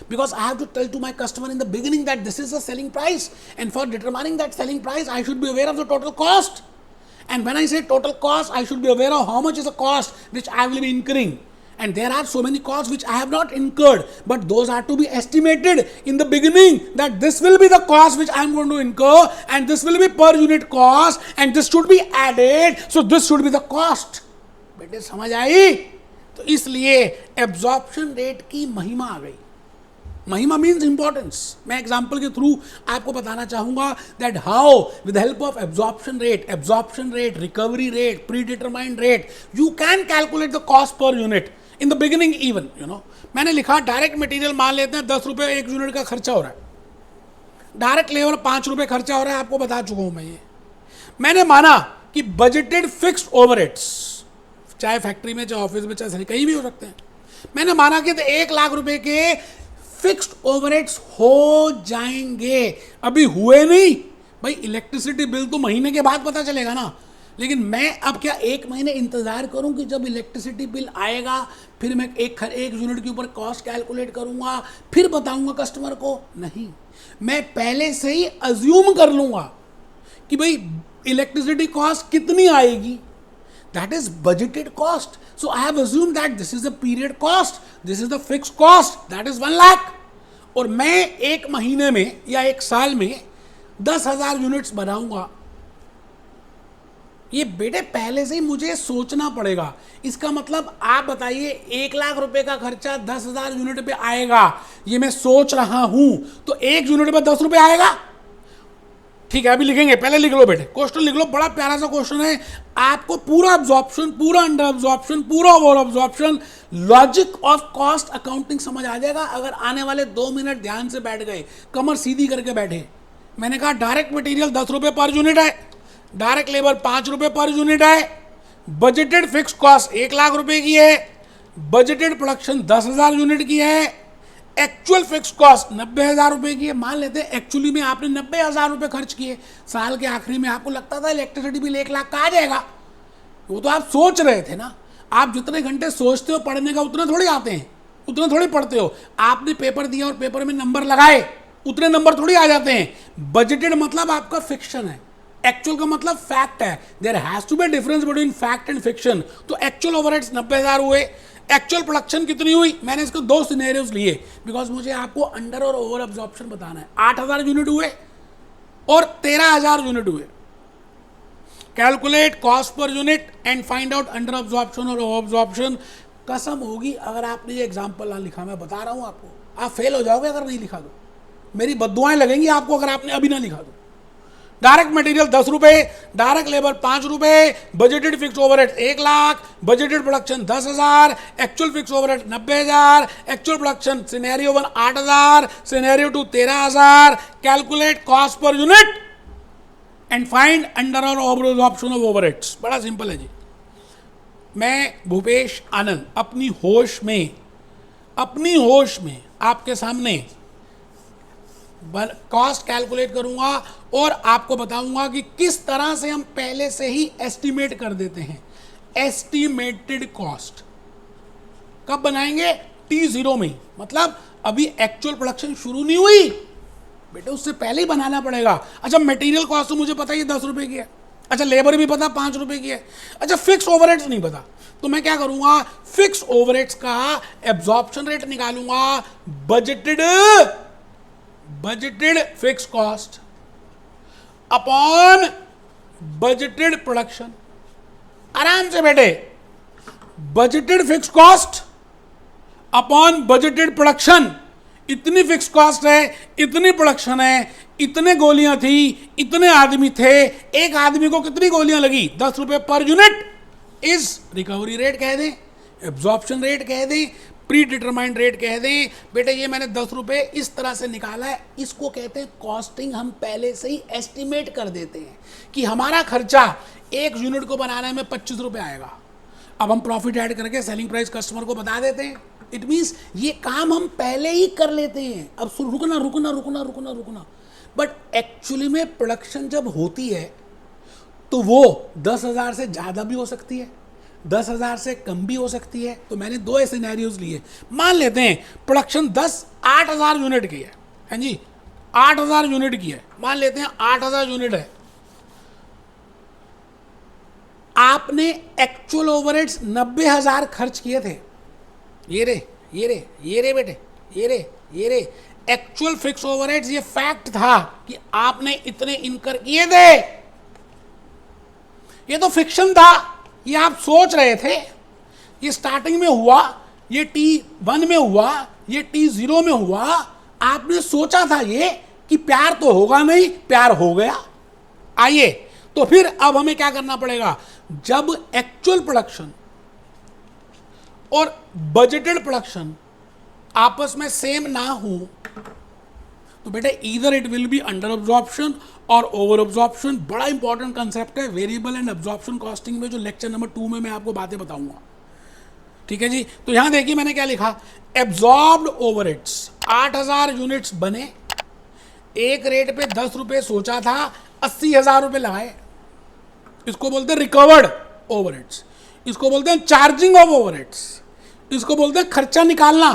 A: because I have to tell to my customer in the beginning that this is the selling price, and for determining that selling price I should be aware of the total cost, and when I say total cost I should be aware of how much is the cost which I will be incurring, and there are so many costs which I have not incurred, but those are to be estimated in the beginning, that this will be the cost which I am going to incur, and this will be per unit cost, and this should be added, so this should be the cost. बेटे समझ आई? तो इसलिए absorption rate की महिमा आ गई. महिमा means importance. मैं example के थ्रू आपको बताना चाहूंगा that how with help of absorption rate, recovery rate, pre determined rate, you can calculate the cost per unit in the beginning. Even मैंने लिखा डायरेक्ट मटेरियल मान लेते हैं 10 रुपये एक यूनिट का खर्चा हो रहा है, डायरेक्ट लेबर 5 रुपये खर्चा हो रहा है, आपको बता चुका हूं मैं ये. मैंने माना कि बजटेड फिक्स्ड ओवरहेड्स, चाहे फैक्ट्री में, चाहे ऑफिस में, चाहे कहीं भी हो सकते हैं, मैंने माना कि 1 लाख रुपए के फिक्स्ड ओवरहेड्स हो जाएंगे. अभी हुए नहीं भाई, इलेक्ट्रिसिटी बिल तो महीने के बाद पता चलेगा ना. लेकिन मैं अब क्या 1 महीने इंतजार करूं कि जब इलेक्ट्रिसिटी बिल आएगा फिर मैं एक यूनिट के ऊपर कॉस्ट कैलकुलेट करूंगा, फिर बताऊंगा कस्टमर को? नहीं, मैं पहले से ही अज्यूम कर लूंगा कि भाई इलेक्ट्रिसिटी कॉस्ट कितनी आएगी. That is budgeted cost. So I have assumed that this is the period cost, this is the fixed cost, that is 1 lakh. और मैं 1 महीने में या 1 साल में 10,000 यूनिट्स बनाऊंगा. ये बेटे पहले से ही मुझे सोचना पड़ेगा. इसका मतलब आप बताइए 1 लाख रुपए का खर्चा 10,000 यूनिट पे आएगा, ये मैं सोच रहा हूं, तो 1 यूनिट पे 10 रुपए आएगा. ठीक है, अभी लिखेंगे, पहले लिख लो बेटे, क्वेश्चन लिख लो. बड़ा प्यारा सा क्वेश्चन है. आपको पूरा अब्जॉर्प्शन, पूरा अंडर अब्जॉर्प्शन, पूरा over absorption, logic of cost accounting समझ आ जाएगा अगर आने वाले 2 मिनट ध्यान से बैठ गए, कमर सीधी करके बैठे. मैंने कहा डायरेक्ट मटेरियल 10 रुपये पर यूनिट है, डायरेक्ट लेबर 5 रुपये पर यूनिट है, बजटेड फिक्स कॉस्ट 1 लाख रुपए की है, बजटेड प्रोडक्शन 10,000 यूनिट की है, एक्चुअल फिक्स कॉस्ट 90,000 रुपए की है. मान लेते हैं एक्चुअली में आपने 90,000 रुपए खर्च किए. साल के आखिरी में आपको लगता था इलेक्ट्रिसिटी बिल 1 लाख का आ जाएगा, वो तो आप सोच रहे थे ना. आप जितने घंटे सोचते हो पढ़ने का उतने थोड़ी आते हैं, उतने थोड़ी पढ़ते हो. आपने पेपर दिया और पेपर में नंबर लगाए, उतने नंबर थोड़ी आ जाते हैं. बजटेड मतलब आपका फिक्शन है, एक्चुअल का मतलब फैक्ट है. There has to be difference between fact and fiction. तो एक्चुअल ओवरहेड्स 90,000 हुए. एक्चुअल प्रोडक्शन कितनी हुई? मैंने इसको 2 सिनेरियोज लिए बिकॉज मुझे आपको अंडर और ओवर अब्जॉर्प्शन बताना है. 8,000 यूनिट हुए और 13,000 यूनिट हुए. Calculate cost per unit and find out under absorption और ओवर अब्जॉर्प्शन. कसम होगी अगर आपने ये एग्जाम्पल ना लिखा, मैं बता रहा हूं आपको, आप फेल हो जाओगे अगर नहीं लिखा तो. मेरी बद्दुआएं लगेंगी आपको अगर आपने अभी ना लिखा तो. डायरेक्ट मटेरियल 10 रुपए, डायरेक्ट लेबर 5 रुपए, budgeted fix overhead 1 lakh, budgeted production 10,000, actual fix overhead 90,000, actual production scenario 1 8,000, scenario 2 13,000. Calculate cost per unit and find under और ओवर ऑप्शन ऑफ ओवरहेड्स. बड़ा सिंपल है जी. मैं भूपेश आनंद अपनी होश में आपके सामने कॉस्ट कैलकुलेट करूंगा और आपको बताऊंगा कि किस तरह से हम पहले से ही एस्टिमेट कर देते हैं. एस्टिमेटेड कॉस्ट कब बनाएंगे? T0 में, मतलब अभी एक्चुअल प्रोडक्शन शुरू नहीं हुई बेटे, उससे पहले ही बनाना पड़ेगा. अच्छा मटेरियल कॉस्ट तो मुझे पता ही 10 रुपए की है. अच्छा लेबर भी पता 5 रुपए की है. अच्छा फिक्स ओवरहेड्स नहीं पता, तो मैं क्या करूंगा? फिक्स ओवरहेड्स का एब्जॉर्प्शन रेट निकालूंगा. Budgeted fix cost upon budgeted production. आराम से बेटे, budgeted fix cost upon budgeted production. इतनी फिक्स कॉस्ट है, इतनी प्रोडक्शन है, इतने गोलियां थी, इतने आदमी थे, एक आदमी को कितनी गोलियां लगी? 10 रुपए पर यूनिट. इस रिकवरी रेट कह दें, एब्जॉर्प्शन रेट कह दें, प्री डिटरमाइंड रेट कह दें. बेटे ये मैंने 10 रुपए इस तरह से निकाला है, इसको कहते हैं कॉस्टिंग. हम पहले से ही एस्टिमेट कर देते हैं कि हमारा खर्चा 1 यूनिट को बनाने में 25 रुपए आएगा. अब हम प्रॉफिट ऐड करके सेलिंग प्राइस कस्टमर को बता देते हैं. इट मीन्स ये काम हम पहले ही कर लेते हैं. अब रुकना. बट एक्चुअली में प्रोडक्शन जब होती है तो वो 10,000 से ज़्यादा भी हो सकती है, 10,000 से कम भी हो सकती है. तो मैंने 2 सिनेरियोज लिए. मान लेते हैं प्रोडक्शन 8,000 यूनिट की है. हाँ जी, 8,000 यूनिट की है. मान लेते हैं 8,000 यूनिट है. आपने एक्चुअल ओवरहेड्स 90,000 खर्च किए थे. ये रे, ये रे, ये रे बेटे, ये रे, ये रे। एक्चुअल फिक्स ओवरहेड्स ये फैक्ट था कि आपने इतने इनकर किए थे। ये तो फिक्शन था, ये आप सोच रहे थे। ये स्टार्टिंग में हुआ, ये T1 में हुआ, ये T0 में हुआ। आपने सोचा था ये कि प्यार तो होगा नहीं, प्यार हो गया। आइए, तो फिर अब हमें क्या करना पड़ेगा? जब एक्चुअल प्रोडक्शन और बजटेड प्रोडक्शन आपस में सेम ना हो तो बेटे either it will be under absorption और ओवर अब्जॉर्प्शन। बड़ा इंपॉर्टेंट कंसेप्ट है वेरिएबल एंड अब्जॉर्प्शन कॉस्टिंग में, जो लेक्चर नंबर 2 में मैं आपको बातें बताऊंगा। ठीक है जी। तो यहां देखिए मैंने क्या लिखा, एब्जॉर्ब्ड ओवरहेड्स 8000 यूनिट्स बने, एक रेट पे 10 रुपए सोचा था, 80,000 रुपए लगाए। इसको बोलते हैं रिकवर्ड ओवरहेड्स, इसको बोलते हैं चार्जिंग ऑफ ओवरहेड्स, इसको बोलते हैं खर्चा निकालना।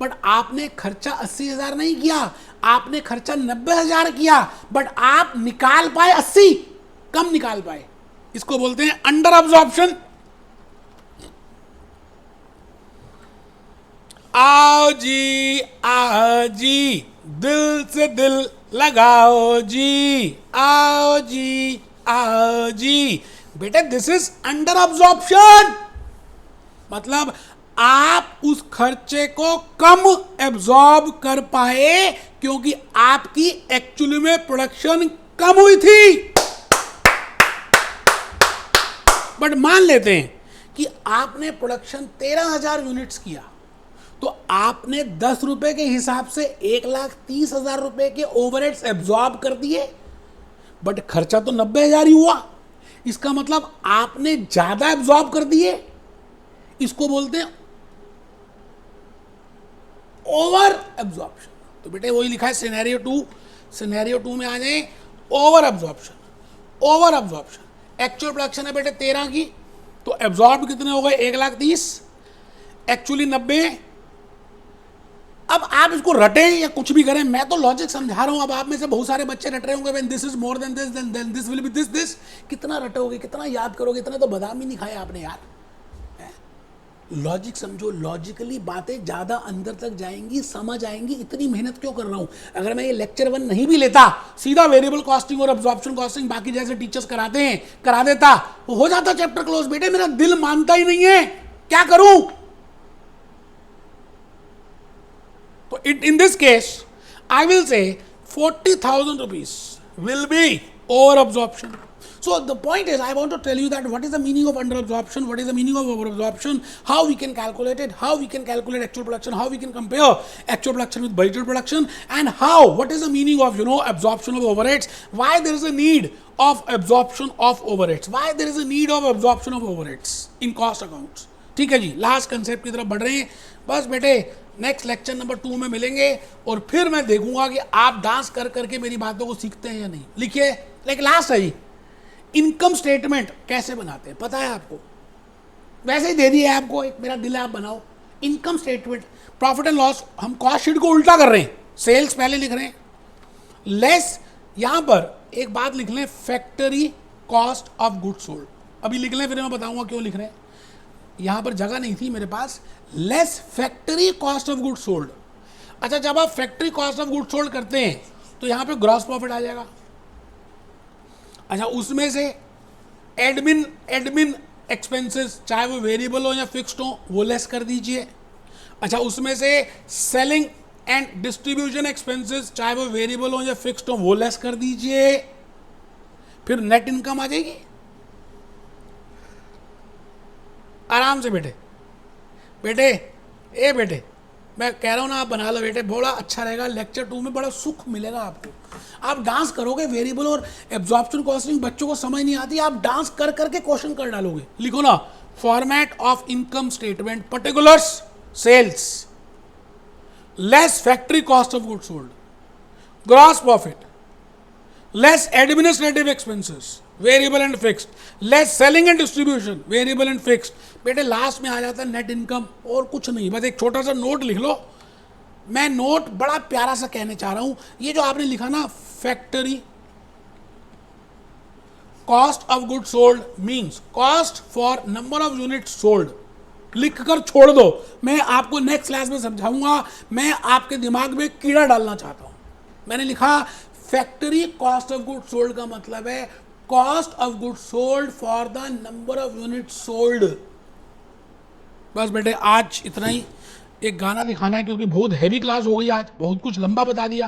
A: बट आपने खर्चा 80,000 नहीं किया, आपने खर्चा 90,000 किया, बट आप निकाल पाए 80, कम निकाल पाए। इसको बोलते हैं अंडर अब्जॉर्प्शन। आओ जी, आओ जी, दिल से दिल लगाओ जी, आओ जी, आओ जी। बेटे दिस इज अंडर अब्जॉर्प्शन, मतलब आप उस खर्चे को कम एब्जॉर्ब कर पाए क्योंकि आपकी एक्चुअली में प्रोडक्शन कम हुई थी। बट मान लेते हैं कि आपने प्रोडक्शन 13,000 यूनिट्स किया, तो आपने 10 रुपए के हिसाब से 1,30,000 रुपए के ओवरहेड्स एब्जॉर्ब कर दिए, बट खर्चा तो 90,000 ही हुआ। इसका मतलब आपने ज्यादा एब्जॉर्ब कर दिए। इसको बोलते हैं ओवर एब्जॉर्प्शन। तो बेटे वही लिखा है सिनेरियो 2, सिनेरियो 2 में आ जाए over absorption. Over absorption, actual production है बेटे 13 की, तो एब्जॉर्ब कितने हो गए? 1,30,000, एक्चुअली 90। अब आप इसको रटे या कुछ भी करें, मैं तो लॉजिक समझा रहा हूं। अब आप में से बहुत सारे बच्चे रट रहे होंगे, when this is more than this then this will be this this. कितना रटोगे, कितना याद करोगे? इतना तो बादाम ही नहीं खाया आपने यार। लॉजिक समझो, लॉजिकली बातें ज्यादा अंदर तक जाएंगी, समझ आएंगी। इतनी मेहनत क्यों कर रहा हूं? अगर मैं ये लेक्चर 1 नहीं भी लेता, सीधा वेरिएबल कॉस्टिंग और अब्जॉर्प्शन कॉस्टिंग बाकी जैसे टीचर्स कराते हैं करा देता, तो हो जाता चैप्टर क्लोज। बेटे मेरा दिल मानता ही नहीं है, क्या करूं? तो in this case, I will say 40,000 rupees will be over absorption. So the point is, I want to tell you that what is the meaning of under absorption, what is the meaning of over absorption, how we can calculate it, how we can calculate actual production, how we can compare actual production with budgeted production, and what is the meaning of absorption of overheads, why there is a need of absorption of overheads, why there is a need of absorption of overheads in cost accounts. ठीक है जी, last concept की तरफ बढ़ रहे हैं। बस बेटे next lecture number 2 में मिलेंगे और फिर मैं देखूंगा कि आप डांस कर करके मेरी बातों को सीखते हैं या नहीं। लिखिए, लेकिन लास्ट है जी, इनकम स्टेटमेंट कैसे बनाते हैं पता है आपको? वैसे ही दे दिया है आपको, एक मेरा दिल है आप बनाओ income statement. Profit and loss, हम कॉस्ट शीट को उल्टा कर रहे हैं, सेल्स पहले लिख रहे हैं, लेस यहां पर एक बात लिख लें, factory cost of good sold. अभी लिख लें, फिर मैं बताऊंगा क्यों लिख रहे हैं। यहां पर जगह नहीं थी मेरे पास, less factory cost of good sold. अच्छा, जब आप factory cost of good sold करते हैं तो यहां पे ग्रॉस प्रॉफिट आ जाएगा। अच्छा, उसमें से एडमिन एक्सपेंसेस, चाहे वो वेरिएबल हो या फिक्स्ड हो, वो लेस कर दीजिए। अच्छा, उसमें से सेलिंग एंड डिस्ट्रीब्यूशन एक्सपेंसेस, चाहे वो वेरिएबल हो या फिक्स्ड हो, वो लेस कर दीजिए। फिर नेट इनकम आ जाएगी आराम से। बेटे बेटे मैं कह रहा हूँ ना, आप बना लो बेटे, बड़ा अच्छा रहेगा। लेक्चर 2 में बड़ा सुख मिलेगा आपको। आप डांस करोगे, वेरिएबल और एब्जॉर्प्शन कॉस्टिंग बच्चों को समझ नहीं आती, आप डांस कर करके क्वेश्चन कर डालोगे। लिखो ना, format of income statement, particulars sales, less factory cost of good sold, gross profit, less administrative expenses, variable and fixed, less selling and distribution, variable and fixed. बेटे लास्ट में आ जाता है नेट इनकम, और कुछ नहीं। बस एक छोटा सा नोट लिख लो। मैं नोट बड़ा प्यारा सा कहने चाह रहा हूं, ये जो आपने लिखा ना, factory cost of good sold means cost for number of unit sold लिख कर छोड़ दो, मैं आपको नेक्स्ट क्लास में समझाऊंगा। मैं आपके दिमाग में कीड़ा डालना चाहता हूं। मैंने लिखा factory cost of good sold का मतलब है cost of good sold for the number of unit sold. बस बेटे आज इतना ही। एक गाना दिखाना है क्योंकि बहुत हैवी क्लास हो गई आज, बहुत कुछ लंबा बता दिया,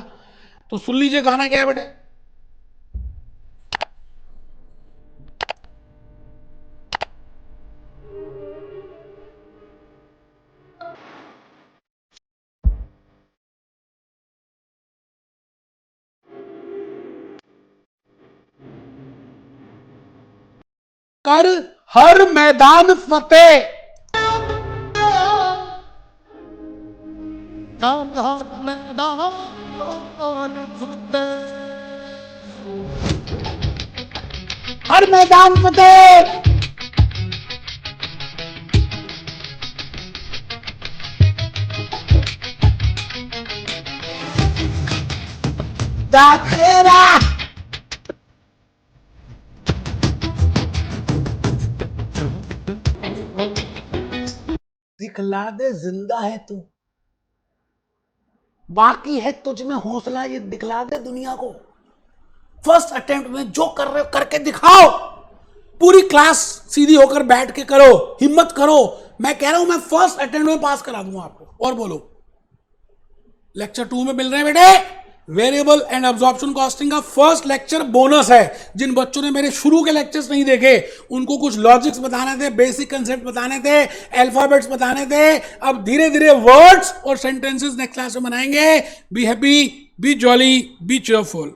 A: तो सुन लीजिए गाना क्या है बेटे। कर हर मैदान फतेह, हर मैदान फतेह, तेरा दिखला दे जिंदा है तू, बाकी है तुझ में हौसला, ये दिखला दे दुनिया को। फर्स्ट अटेम्प्ट में जो कर रहे हो करके दिखाओ। पूरी क्लास सीधी होकर बैठ के करो, हिम्मत करो। मैं कह रहा हूं मैं फर्स्ट अटेम्प्ट में पास करा दूंगा आपको। और बोलो लेक्चर 2 में मिल रहे हैं बेटे वेरिएबल एंड अब्जॉर्प्शन कॉस्टिंग का फर्स्ट लेक्चर बोनस है। जिन बच्चों ने मेरे शुरू के लेक्चर्स नहीं देखे उनको कुछ लॉजिक्स बताने थे, बेसिक कंसेप्ट बताने थे, अल्फाबेट्स बताने थे। अब धीरे धीरे वर्ड्स और सेंटेंसेस नेक्स्ट क्लास में बनाएंगे। Be happy, B jolly, B cheerful.